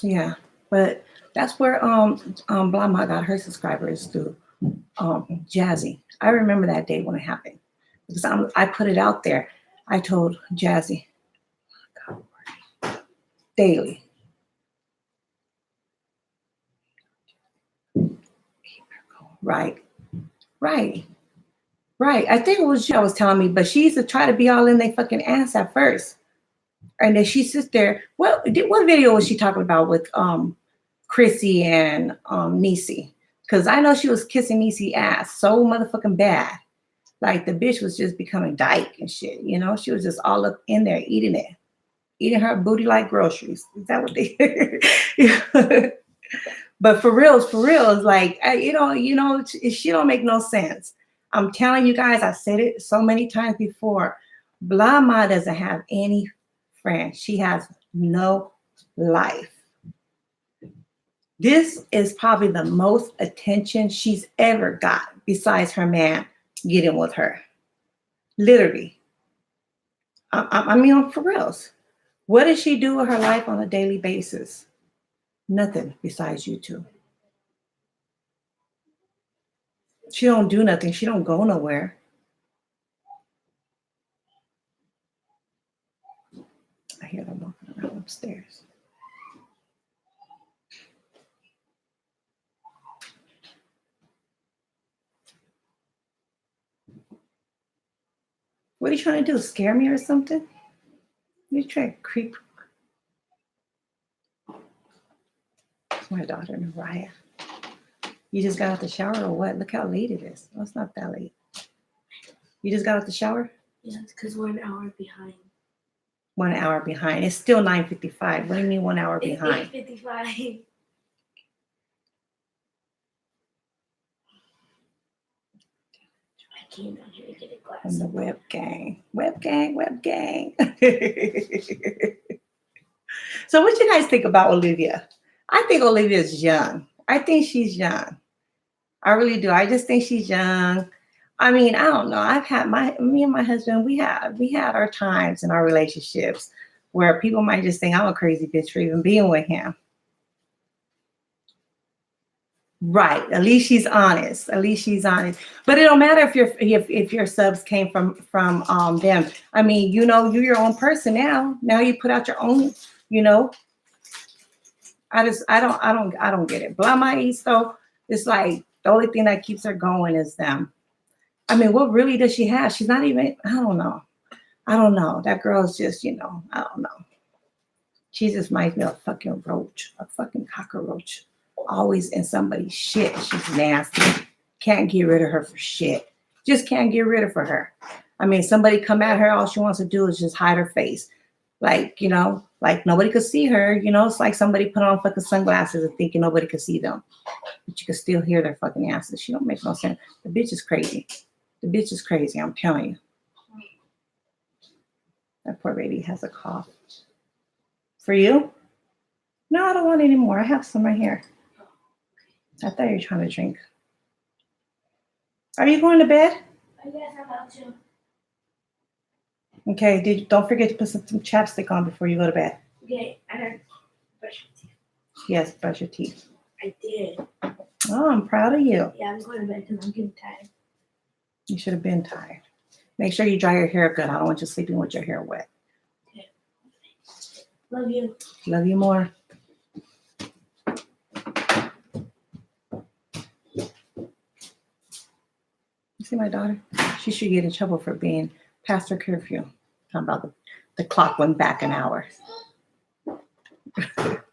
Yeah, but that's where Blama got her subscribers through Jazzy. I remember that day when it happened because I put it out there. I told Jazzy daily. Right. I think it was you I was telling me, but she used to try to be all in their fucking ass at first. And then she sits there. What video was she talking about with Chrissy and Niecy? Because I know she was kissing Niecy ass so motherfucking bad. Like the bitch was just becoming dyke and shit. She was just all up in there eating her booty like groceries. Is that what they? But for real, it's like she don't make no sense. I'm telling you guys, I said it so many times before. Blama doesn't have any friends. She has no life. This is probably the most attention she's ever got besides her man getting with her. Literally. I mean, for reals. What does she do with her life on a daily basis? Nothing besides YouTube. She don't do nothing. She don't go nowhere. I hear them walking around upstairs. What are you trying to do? Scare me or something? You trying to creep? It's my daughter, Mariah. You just got out the shower or what? Look how late it is. Oh, it's not that late. You just got out the shower? Yeah, it's because we're an hour behind. 1 hour behind. It's still 9:55. What do you mean 1 hour It's behind? 8:55. I came down here to get a glass. On the web gang. Web gang. So what you guys think about Olivia? I think Olivia's young. I think she's young. I really do. I just think she's young. I mean, I don't know. I've had me and my husband, we had our times in our relationships where people might just think I'm a crazy bitch for even being with him. Right. At least she's honest. But it don't matter if your subs came from them. I mean, you're your own person now. Now you put out your own, I don't get it. Bla my Eatz though, it's like the only thing that keeps her going is them. I mean, what really does she have? She's not even, I don't know. That girl's just, I don't know. She just reminds me of a fucking roach, a fucking cockroach. Always in somebody's shit. She's nasty. Can't get rid of her for shit. Just can't get rid of her. I mean, somebody come at her, all she wants to do is just hide her face. Like, like nobody could see her. It's like somebody put on fucking sunglasses and thinking nobody could see them. But you can still hear their fucking asses. She don't make no sense. The bitch is crazy. I'm telling you. That poor baby has a cough. For you? No, I don't want any more. I have some right here. I thought you were trying to drink. Are you going to bed? I guess I'm about to. Okay, don't forget to put some chapstick on before you go to bed. Okay, I gotta brush my teeth. Yes, brush your teeth. I did. Oh, I'm proud of you. Yeah, I'm going to bed because I'm getting tired. You should have been tired. Make sure you dry your hair good. I don't want you sleeping with your hair wet. Okay. Love you. Love you more. You see my daughter? She should get in trouble for being past her curfew. Talking about the clock went back an hour. At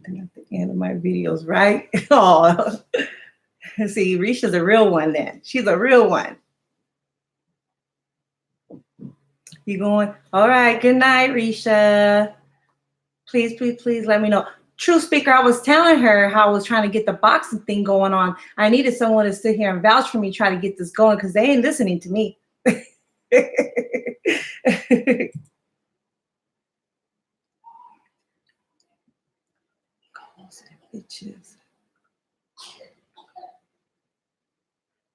the end of my videos, right? Oh, see, Risha's a real one then. She's a real one. You going? All right. Good night, Risha. Please let me know. True speaker, I was telling her how I was trying to get the boxing thing going on. I needed someone to sit here and vouch for me, try to get this going, because they ain't listening to me. Bitches.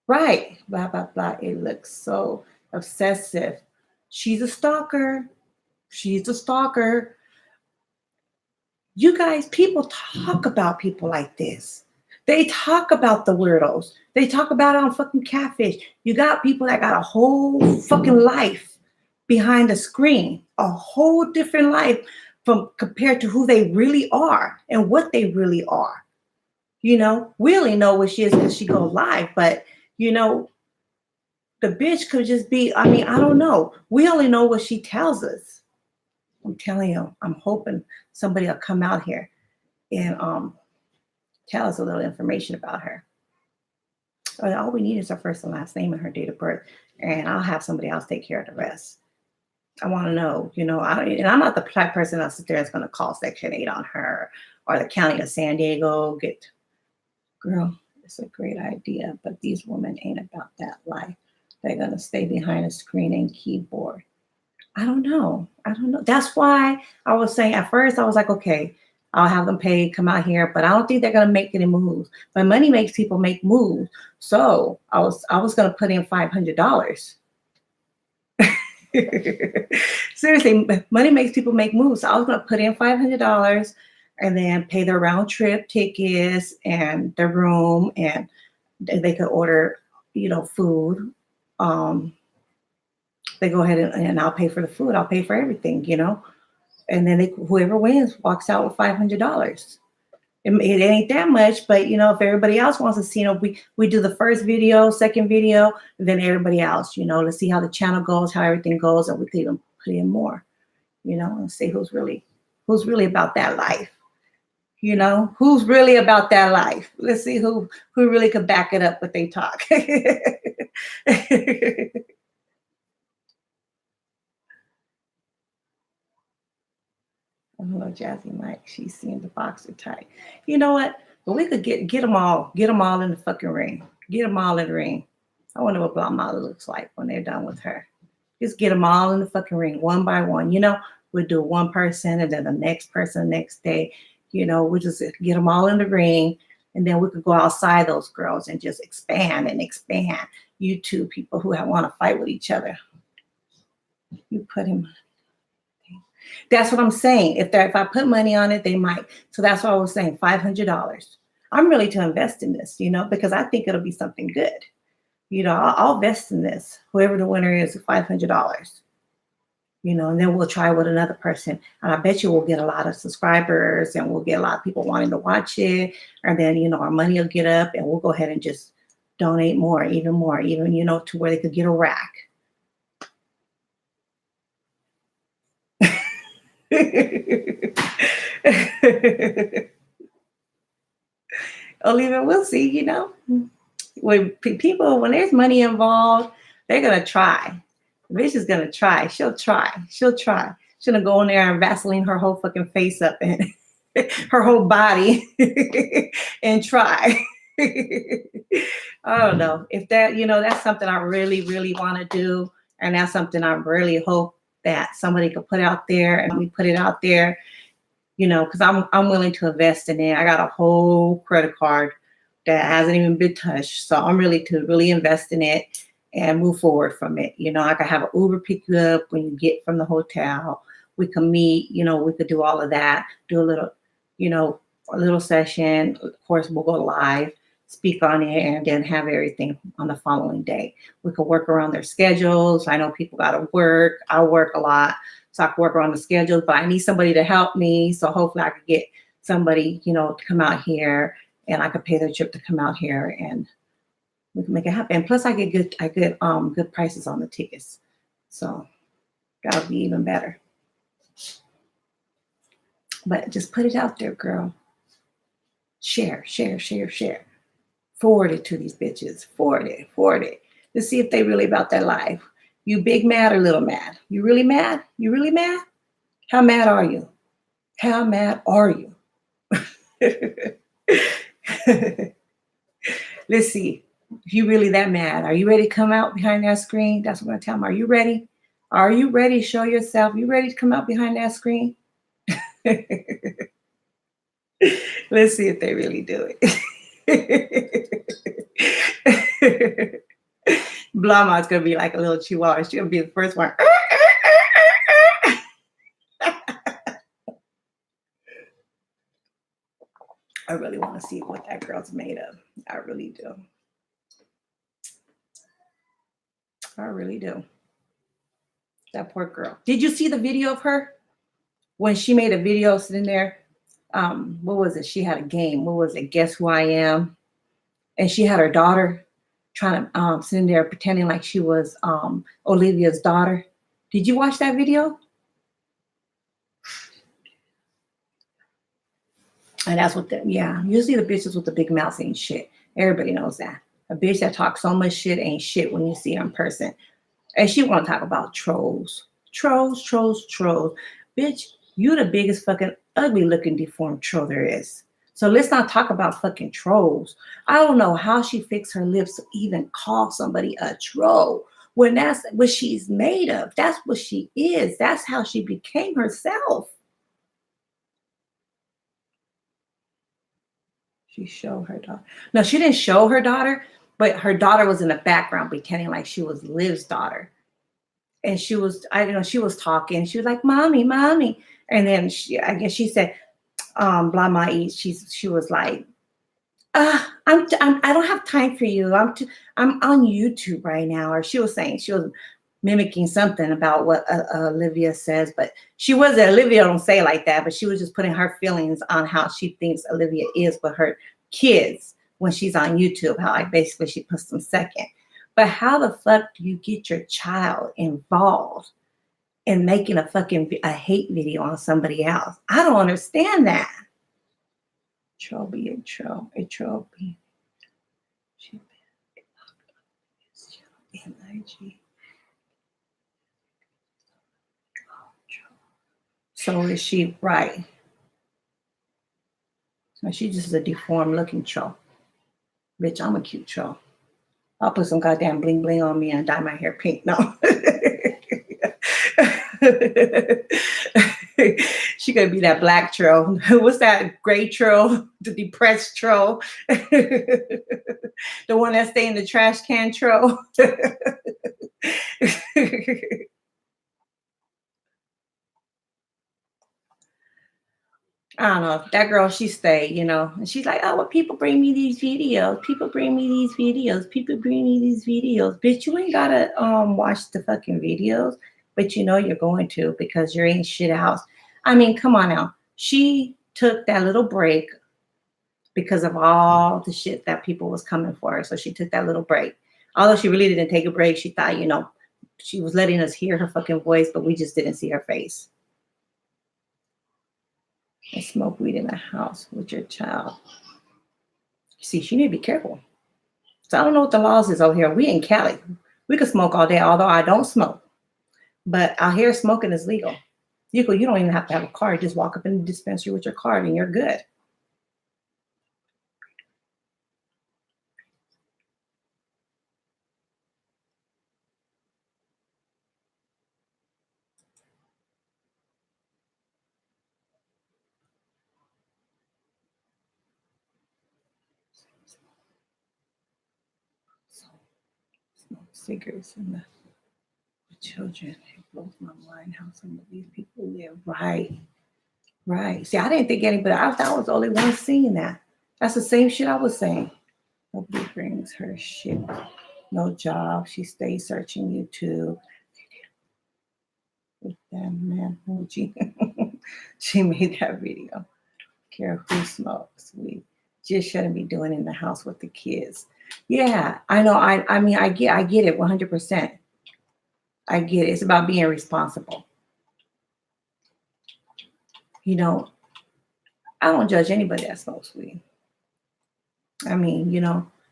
Right. Blah, blah, blah. It looks so obsessive. She's a stalker. You guys, people talk about people like this. They talk about the weirdos. They talk about it on fucking Catfish. You got people that got a whole fucking life behind the screen, a whole different life compared to who they really are and what they really are. We only know what she is because she goes live, but the bitch could just be, I don't know. We only know what she tells us. I'm telling you, I'm hoping somebody will come out here and tell us a little information about her. All we need is her first and last name and her date of birth, and I'll have somebody else take care of the rest. I want to know, I'm not the type person that sit there that's going to call Section 8 on her or the county of San Diego. Girl, it's a great idea, but these women ain't about that life. They're going to stay behind a screen and keyboard. I don't know. That's why I was saying at first, I was like, okay, I'll have them paid, come out here, but I don't think they're going to make any moves. But money makes people make moves. So I was going to put in $500. Seriously, money makes people make moves. So I was going to put in $500 and then pay their round trip tickets and their room, and they could order, food. They go ahead and I'll pay for the food. I'll pay for everything, and then whoever wins walks out with $500. It ain't that much, but if everybody else wants to see, we do the first video, second video, and then everybody else, let's see how the channel goes, how everything goes, and we could even put in more, and see who's really about that life. Who's really about that life. Let's see who really could back it up what they talk. I don't know, Jazzy Mike. She's seeing the boxer type. You know what? But we could get them all in the fucking ring. Get them all in the ring. I wonder what Bla Mala looks like when they're done with her. Just get them all in the fucking ring, one by one. You know, we'll do one person and then the next person the next day. You know, we'll just get them all in the ring. And then we could go outside those girls and just expand and expand. You two people who want to fight with each other. You put him. That's what I'm saying. If I put money on it, they might. So that's what I was saying, $500. I'm really to invest in this, you know, because I think it'll be something good. You know, I'll invest in this. Whoever the winner is, $500. You know, and then we'll try with another person. And I bet you we'll get a lot of subscribers and we'll get a lot of people wanting to watch it. And then, you know, our money will get up and we'll go ahead and just donate more, even, you know, to where they could get a rack. Olivia, we'll see, you know. When there's money involved, they're going to try. The bitch is going to try. She'll try. She'll go in there and Vaseline her whole fucking face up and her whole body and try. I don't know. If that, you know, that's something I really, really want to do. And that's something I really hope that somebody could put out there and we put it out there, you know, because I'm willing to invest in it. I got a whole credit card that hasn't even been touched. So I'm really invest in it and move forward from it. You know, I could have an Uber pick you up when you get from the hotel. We can meet, you know, we could do all of that, do a little, you know, a little session. Of course, we'll go live, speak on it, and then have everything on the following day. We could work around their schedules. I know people got to work. I work a lot, so I can work around the schedules, but I need somebody to help me. So hopefully I could get somebody, you know, to come out here and I could pay their trip to come out here and we can make it happen. And plus I get good prices on the tickets. So that'll be even better. But just put it out there, girl. Share. Forward it to these bitches. Forward it. To see if they really about that life. You big mad or little mad? You really mad? How mad are you? Let's see. If you really that mad, are you ready to come out behind that screen? That's what I'm going to tell them. Are you ready? Are you ready to show yourself? You ready to come out behind that screen? Let's see if they really do it. Blama's going to be like a little chihuahua. She's going to be the first one. I really want to see what that girl's made of. I really do. That poor girl. Did you see the video of her? When she made a video sitting there, what was it? She had a game. What was it? Guess Who I Am? And she had her daughter trying to sitting there pretending like she was Olivia's daughter. Did you watch that video? And that's what usually the bitches with the big mouths ain't shit. Everybody knows that. A bitch that talks so much shit ain't shit when you see her in person. And she want to talk about trolls. Trolls. Bitch, you the biggest fucking ugly looking deformed troll there is. So let's not talk about fucking trolls. I don't know how she fixed her lips to even call somebody a troll when that's what she's made of. That's what she is. That's how she became herself. She showed her daughter. No, she didn't show her daughter, but her daughter was in the background pretending like she was Liv's daughter. And she was, she was talking. She was like, mommy. And then I guess she said, Bla Ma Eatz. She was like, I don't have time for you. I'm on YouTube right now. Or she was mimicking something about what Olivia says, but Olivia don't say it like that, but she was just putting her feelings on how she thinks Olivia is with her kids when she's on YouTube, how like basically she puts them second. But how the fuck do you get your child involved in making a hate video on somebody else? I don't understand that. Troll be a troll. So is she, right? No, she just a deformed looking troll. Bitch, I'm a cute troll. I'll put some goddamn bling bling on me and dye my hair pink. No. She gonna be that black troll. What's that gray troll? The depressed troll. The one that stay in the trash can troll. I don't know. That girl, she stayed, and she's like, oh, well, people bring me these videos. People bring me these videos. People bring me these videos. Bitch, you ain't gotta watch the fucking videos, but you're going to because you're ain't shit house. I mean, come on now. She took that little break because of all the shit that people was coming for her. So she took that little break. Although she really didn't take a break, she thought, she was letting us hear her fucking voice, but we just didn't see her face. And smoke weed in the house with your child. See, she need to be careful. So I don't know what the laws is over here. We in Cali. We could smoke all day, although I don't smoke. But out here, smoking is legal. You don't even have to have a card. Just walk up in the dispensary with your card and you're good. Smoke cigarettes and the children. It blows my mind how some of these people live. Right. See, I didn't think anybody. I thought I was the only one seeing that. That's the same shit I was saying. Nobody brings her shit. No job. She stays searching YouTube. With that man emoji. She made that video. Care who smokes. We just shouldn't be doing in the house with the kids. Yeah, I know. I mean, I get it 100%. I get it. It's about being responsible. I don't judge anybody that smokes weed. I mean,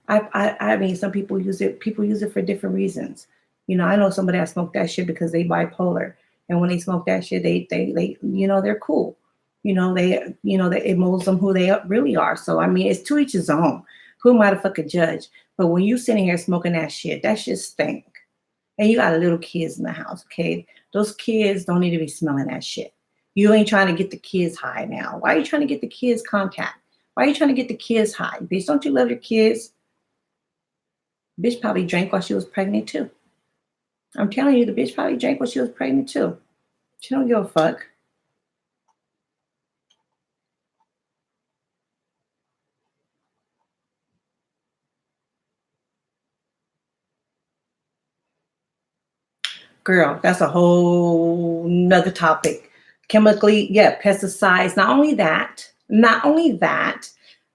I mean, some people use it. People use it for different reasons. I know somebody that smoked that shit because they bipolar, and when they smoke that shit, they they're cool. It molds them who they really are. So I mean, it's to each his own. Who am I to fucking judge? But when you sitting here smoking that shit stink. And you got little kids in the house, okay? Those kids don't need to be smelling that shit. You ain't trying to get the kids high now. Why are you trying to get the kids contact? Why are you trying to get the kids high? Bitch, don't you love your kids? Bitch probably drank while she was pregnant too. I'm telling you, the bitch probably drank while she was pregnant too. She don't give a fuck. Girl, that's a whole nother topic. Chemically, yeah, pesticides. Not only that.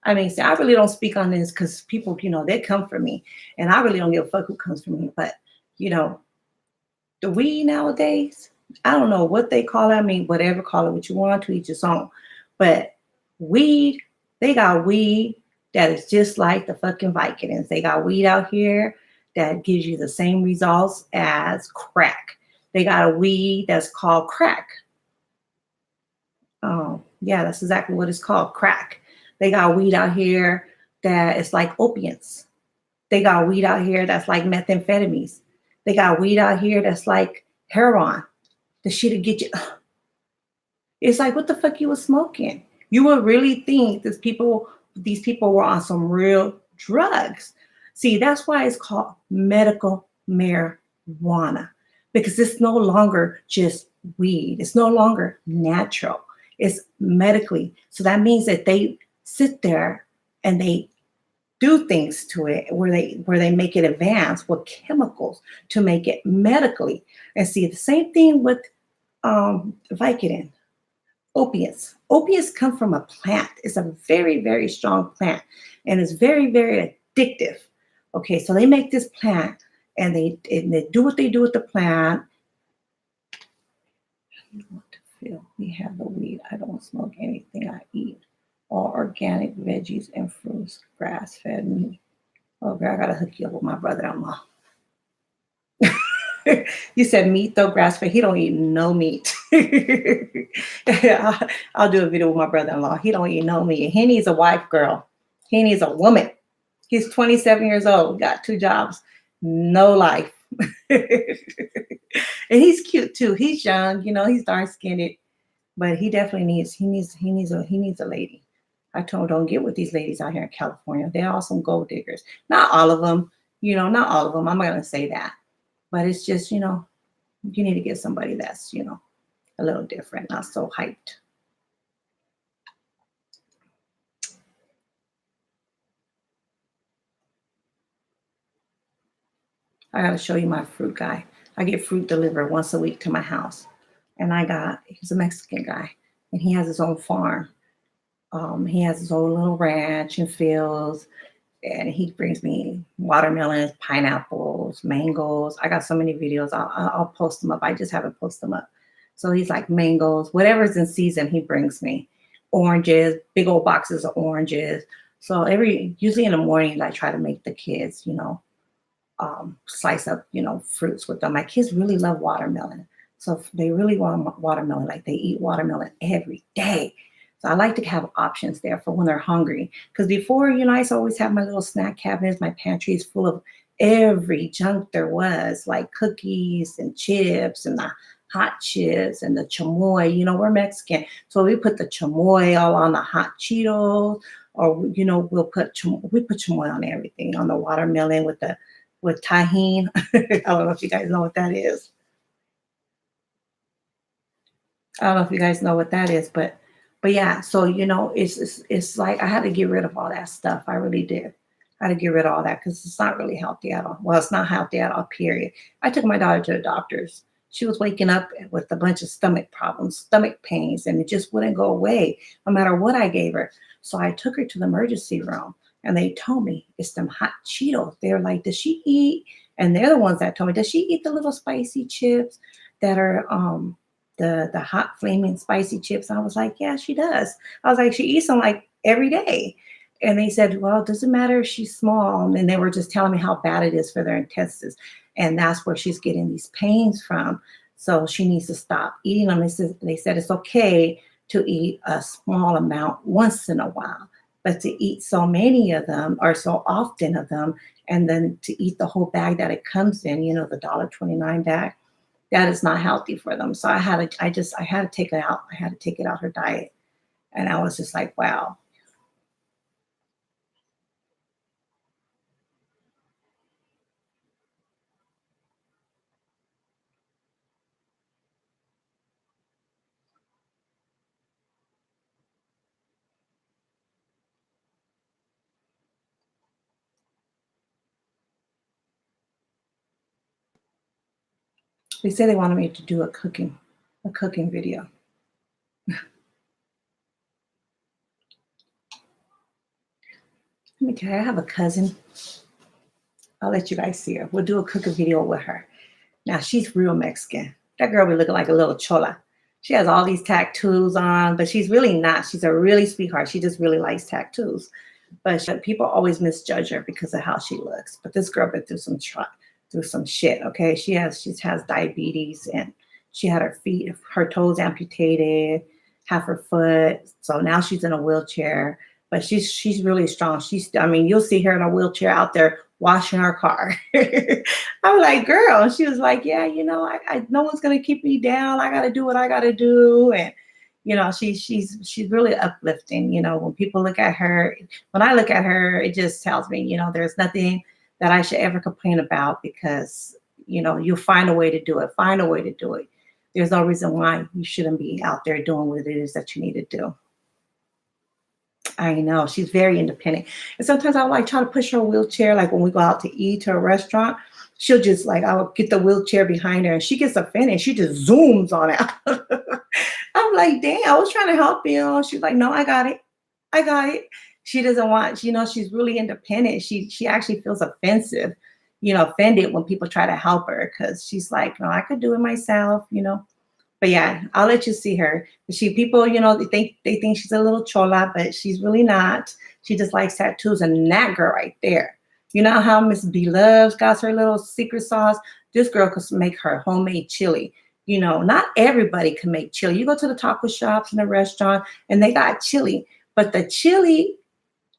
I mean, see, I really don't speak on this because people, they come for me. And I really don't give a fuck who comes for me. But, the weed nowadays, I don't know what they call it. I mean, whatever, call it what you want, to each its own. But weed, they got weed that is just like the fucking Vicodins. They got weed out here that gives you the same results as crack. They got a weed that's called crack. Oh, yeah, that's exactly what it's called, crack. They got weed out here that is like opiates. They got weed out here that's like methamphetamines. They got weed out here that's like heroin. The shit to get you. It's like, what the fuck you was smoking? You would really think these people were on some real drugs. See, that's why it's called medical marijuana, because it's no longer just weed. It's no longer natural. It's medically. So that means that they sit there and they do things to it where they make it advance with chemicals to make it medically. And see, the same thing with Vicodin, opiates. Opiates come from a plant. It's a very, very strong plant, and it's very, very addictive. Okay, so they make this plant, and they do what they do with the plant. I don't want to feel. We have the weed. I don't smoke anything I eat. All organic veggies and fruits, grass-fed meat. Oh, girl, I gotta hook you up with my brother-in-law. You said meat though, grass-fed. He don't eat no meat. I'll do a video with my brother-in-law. He don't even know me. He needs a wife, girl. He needs a woman. He's 27 years old, got 2 jobs, no life. And he's cute too. He's young, he's dark skinned, but he definitely needs a lady. I told him, don't get with these ladies out here in California. They're all some gold diggers. Not all of them, not all of them. I'm not gonna say that, but it's just, you need to get somebody that's, a little different, not so hyped. I gotta show you my fruit guy. I get fruit delivered once a week to my house. And he's a Mexican guy, and he has his own farm. He has his own little ranch and fields, and he brings me watermelons, pineapples, mangoes. I got so many videos. I'll post them up. I just haven't posted them up. So he's like mangoes, whatever's in season, he brings me. Oranges, big old boxes of oranges. So usually in the morning, I try to make the kids, slice up, fruits with them. My kids really love watermelon. So if they really want watermelon, like they eat watermelon every day. So I like to have options there for when they're hungry. Because before, I used to always have my little snack cabinets. My pantry is full of every junk there was, like cookies and chips and the hot chips and the chamoy. We're Mexican. So we put the chamoy all on the hot Cheetos, or, we put chamoy on everything, on the watermelon with tahini. I don't know if you guys know what that is. But yeah, so it's like I had to get rid of all that stuff. I really did. I had to get rid of all that because it's not really healthy at all. Well, it's not healthy at all, period. I took my daughter to the doctors. She was waking up with a bunch of stomach problems, stomach pains, and it just wouldn't go away no matter what I gave her. So I took her to the emergency room, and they told me it's them hot Cheetos. They're like, does she eat? And they're the ones that told me, does she eat the little spicy chips that are the hot flaming spicy chips? I was like, yeah, she does. I was like, she eats them like every day. And they said, well, it doesn't matter if she's small. And they were just telling me how bad it is for their intestines. And that's where she's getting these pains from. So she needs to stop eating them. They said it's okay to eat a small amount once in a while, but to eat so many of them or so often of them, and then to eat the whole bag that it comes in, the $1.29 bag, that is not healthy for them. So I had to take it out. I had to take it out her diet. And I was just like, wow. They said they wanted me to do a cooking video. Let me tell you, I have a cousin. I'll let you guys see her. We'll do a cooking video with her. Now, she's real Mexican. That girl be looking like a little chola. She has all these tattoos on, but she's really not. She's a really sweetheart. She just really likes tattoos. But people always misjudge her because of how she looks. But this girl been through some shit, okay? She has diabetes, and she had her toes amputated, half her foot. So now she's in a wheelchair. But she's really strong. You'll see her in a wheelchair out there washing her car. I was like, girl. She was like, yeah, I no one's gonna keep me down. I gotta do what I gotta do. And she's really uplifting. When people look at her, when I look at her, it just tells me, there's nothing that I should ever complain about, because you'll find a way to do it. Find a way to do it. There's no reason why you shouldn't be out there doing what it is that you need to do. I know, she's very independent. And sometimes I'll try to push her wheelchair, like when we go out to eat to a restaurant, she'll just I'll get the wheelchair behind her, and she gets offended. She just zooms on it. I'm like, damn, I was trying to help you. She's like, no, I got it. She doesn't want, she's really independent. She actually feels offended when people try to help her, because she's like, no, I could do it myself, But yeah, I'll let you see her. People, they think she's a little chola, but she's really not. She just likes tattoos. And that girl right there, how Miss B Loves got her little secret sauce? This girl could make her homemade chili. You know, not everybody can make chili. You go to the taco shops and the restaurant and they got chili, but the chili,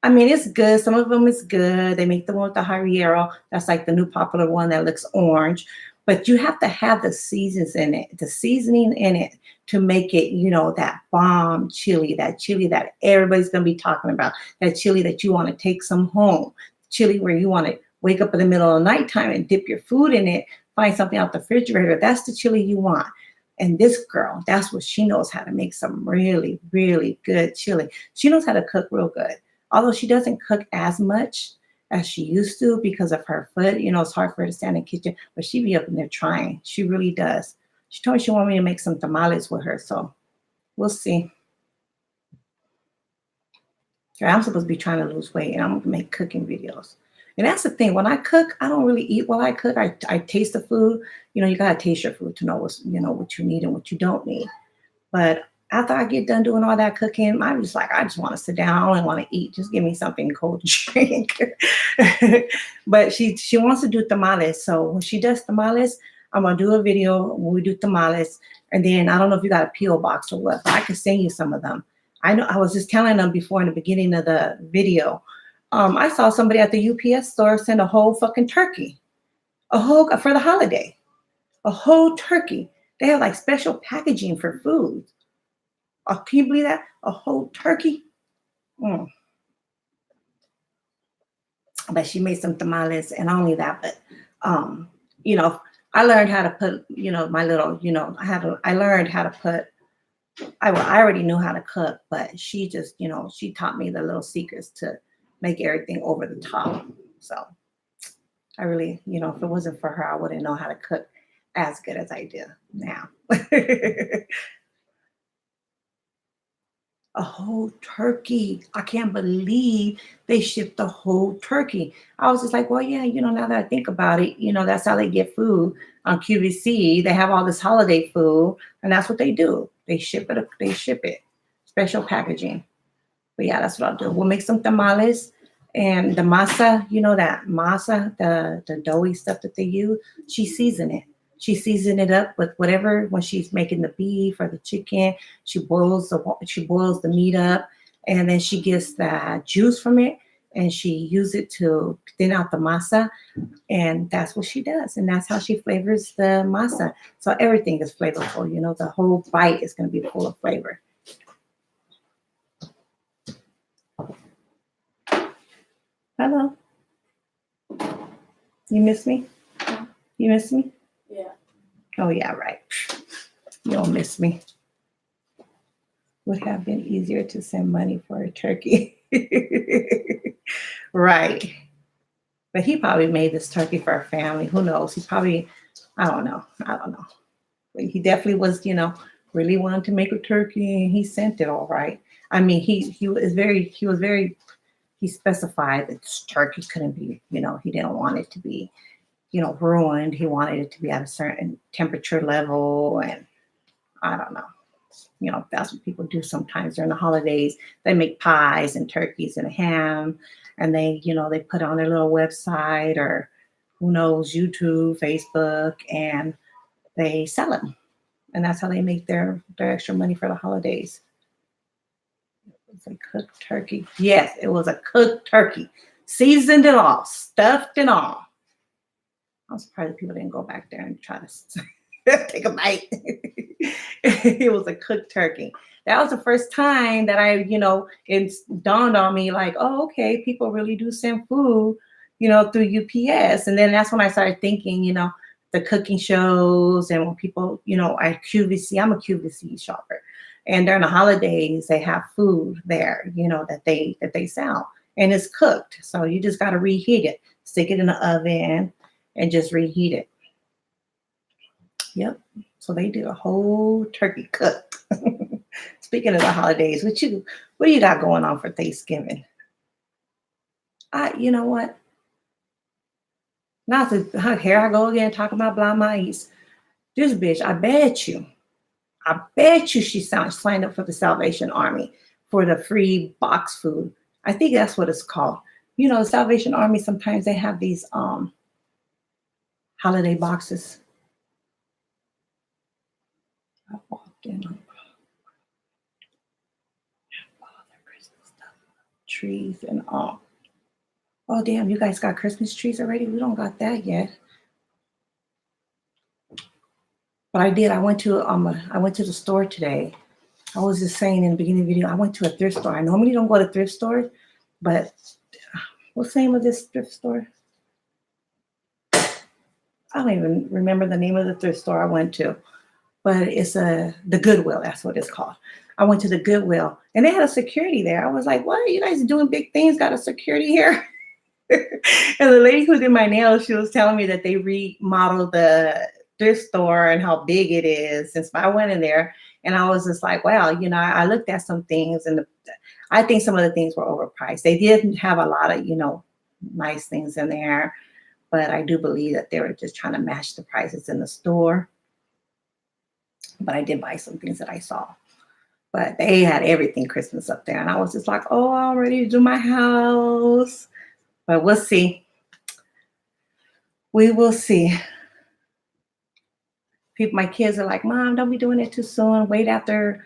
I mean, it's good. Some of them is good. They make the one with the Javiero. That's like the new popular one that looks orange. But you have to have the seasons in it, the seasoning in it to make it, you know, that bomb chili that everybody's going to be talking about, that chili that you want to take some home, chili where you want to wake up in the middle of the nighttime and dip your food in it, find something out the refrigerator. That's the chili you want. And this girl, that's what she knows how to make, some really, really good chili. She knows how to cook real good. Although she doesn't cook as much as she used to because of her foot. You know, it's hard for her to stand in the kitchen, but she be up in there trying. She really does. She told me she wanted me to make some tamales with her, so we'll see. I'm supposed to be trying to lose weight, and I'm going to make cooking videos. And that's the thing. When I cook, I don't really eat while I cook. I taste the food. You know, you got to taste your food to know what's, you know, what you need and what you don't need. But after I get done doing all that cooking, I'm just like, I just want to sit down and want to eat. Just give me something cold to drink. But she wants to do tamales. So when she does tamales, I'm going to do a video when we do tamales. And then I don't know if you got a P.O. box or what, but I can send you some of them. I know I was just telling them before in the beginning of the video. I saw somebody at the UPS store send a whole fucking turkey, for the holiday, a whole turkey. They have like special packaging for food. Oh, can you believe that? A whole turkey? Mm. But she made some tamales, and not only that, but you know, I learned how to put, you know, my little, you know, I learned how to put. I already knew how to cook, but she just, you know, she taught me the little secrets to make everything over the top. So I really, you know, if it wasn't for her, I wouldn't know how to cook as good as I do now. A whole turkey. I can't believe they shipped a whole turkey. I was just like, well, yeah, you know, now that I think about it, you know, that's how they get food on QVC. They have all this holiday food, and that's what they do. They ship it. Special packaging. But yeah, that's what I'll do. We'll make some tamales, and the masa, you know, that masa, the doughy stuff that they use, she seasoned it. She seasoned it up with whatever. When she's making the beef or the chicken, she boils the meat up, and then she gets the juice from it, and she uses it to thin out the masa, and that's what she does, and that's how she flavors the masa. So everything is flavorful. You know, the whole bite is going to be full of flavor. Hello. You miss me? You miss me? Yeah. Oh, yeah, right. You don't miss me. Would have been easier to send money for a turkey. Right. But he probably made this turkey for a family. Who knows? He probably, I don't know. But he definitely was, you know, really wanted to make a turkey, and he sent it all right. I mean, he specified that this turkey couldn't be, you know, he didn't want it to be, you know, ruined. He wanted it to be at a certain temperature level, and I don't know. You know, that's what people do sometimes during the holidays. They make pies and turkeys and ham, and they, you know, they put it on their little website or who knows, YouTube, Facebook, and they sell them. And that's how they make their extra money for the holidays. It's a cooked turkey. Yes, it was a cooked turkey. Seasoned and all, stuffed and all. I'm surprised people didn't go back there and try to take a bite. It was a cooked turkey. That was the first time that I, you know, it dawned on me like, oh, okay, people really do send food, you know, through UPS. And then that's when I started thinking, you know, the cooking shows, and when people, you know, I'm a QVC shopper. And during the holidays, they have food there, you know, that they sell, and it's cooked. So you just got to reheat it, stick it in the oven, and just reheat it. Yep. So they did a whole turkey cooked. Speaking of the holidays, what do you got going on for Thanksgiving? You know what? Not to, here I go again talking about Bla Eatz. This bitch, I bet you she signed up for the Salvation Army for the free box food. I think that's what it's called. You know, the Salvation Army, sometimes they have these holiday boxes. You know, all the Christmas stuff, trees and all. Oh damn, you guys got Christmas trees already? We don't got that yet. But I did. I went to the store today. I was just saying in the beginning of the video, I went to a thrift store. I normally don't go to thrift stores, but what's the name of this thrift store? I don't even remember the name of the thrift store I went to, but it's the Goodwill. That's what it's called. I went to the Goodwill and they had a security there. I was like, what are you guys doing big things? Got a security here? And the lady who did my nails, she was telling me that they remodeled the thrift store and how big it is. And so I went in there and I was just like, wow, you know, I looked at some things and I think some of the things were overpriced. They didn't have a lot of, you know, nice things in there, but I do believe that they were just trying to match the prices in the store. But I did buy some things that I saw. But they had everything Christmas up there. And I was just like, oh, I'm ready to do my house. But we'll see. We will see. People, my kids are like, Mom, don't be doing it too soon. Wait after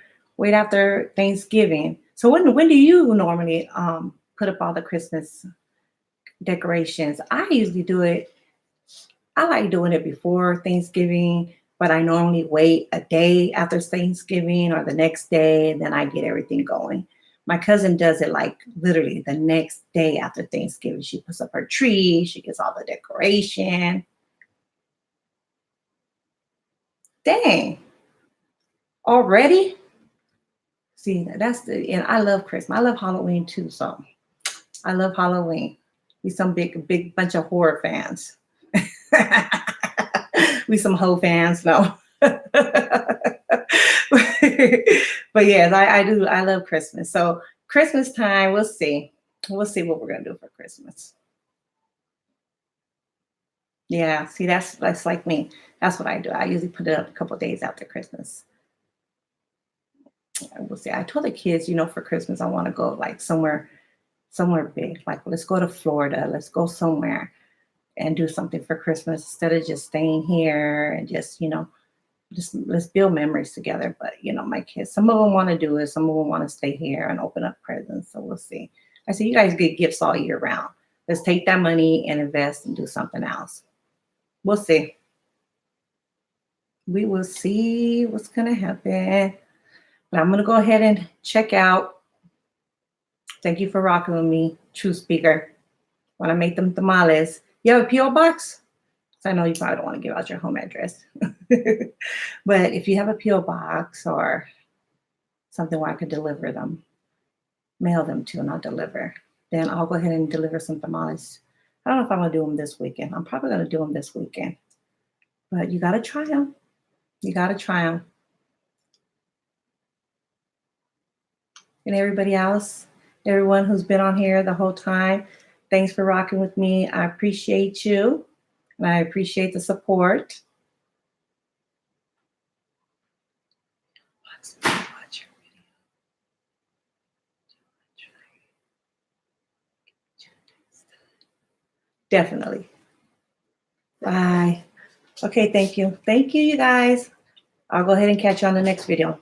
Thanksgiving. So when do you normally put up all the Christmas decorations? I usually do it. I like doing it before Thanksgiving, but I normally wait a day after Thanksgiving or the next day, and then I get everything going. My cousin does it like literally the next day after Thanksgiving. She puts up her tree. She gets all the decoration. Dang. Already? See, and I love Christmas. I love Halloween too, so I love Halloween. We some big bunch of horror fans. We some hoe fans, no. But yes, I do. I love Christmas. So Christmas time, we'll see. We'll see what we're gonna do for Christmas. Yeah, see, that's like me. That's what I do. I usually put it up a couple of days after Christmas. We'll see. I told the kids, you know, for Christmas, I want to go like somewhere big. Like, let's go to Florida. Let's go somewhere and do something for Christmas instead of just staying here and just, you know, just let's build memories together. But, you know, my kids, some of them want to do it. Some of them want to stay here and open up presents. So we'll see. I said, you guys get gifts all year round. Let's take that money and invest and do something else. We'll see. We will see what's going to happen. But I'm going to go ahead and check out. Thank you for rocking with me, True Speaker. When I make them tamales. You have a P.O. box? So I know you probably don't want to give out your home address. But if you have a P.O. box or something where I could deliver them, mail them to and I'll deliver, then I'll go ahead and deliver some tamales. I don't know if I'm going to do them this weekend. I'm probably going to do them this weekend. But you got to try them. You got to try them. And everybody else, everyone who's been on here the whole time, thanks for rocking with me. I appreciate you. And I appreciate the support. Definitely. Bye. Okay, thank you. Thank you, you guys. I'll go ahead and catch you on the next video.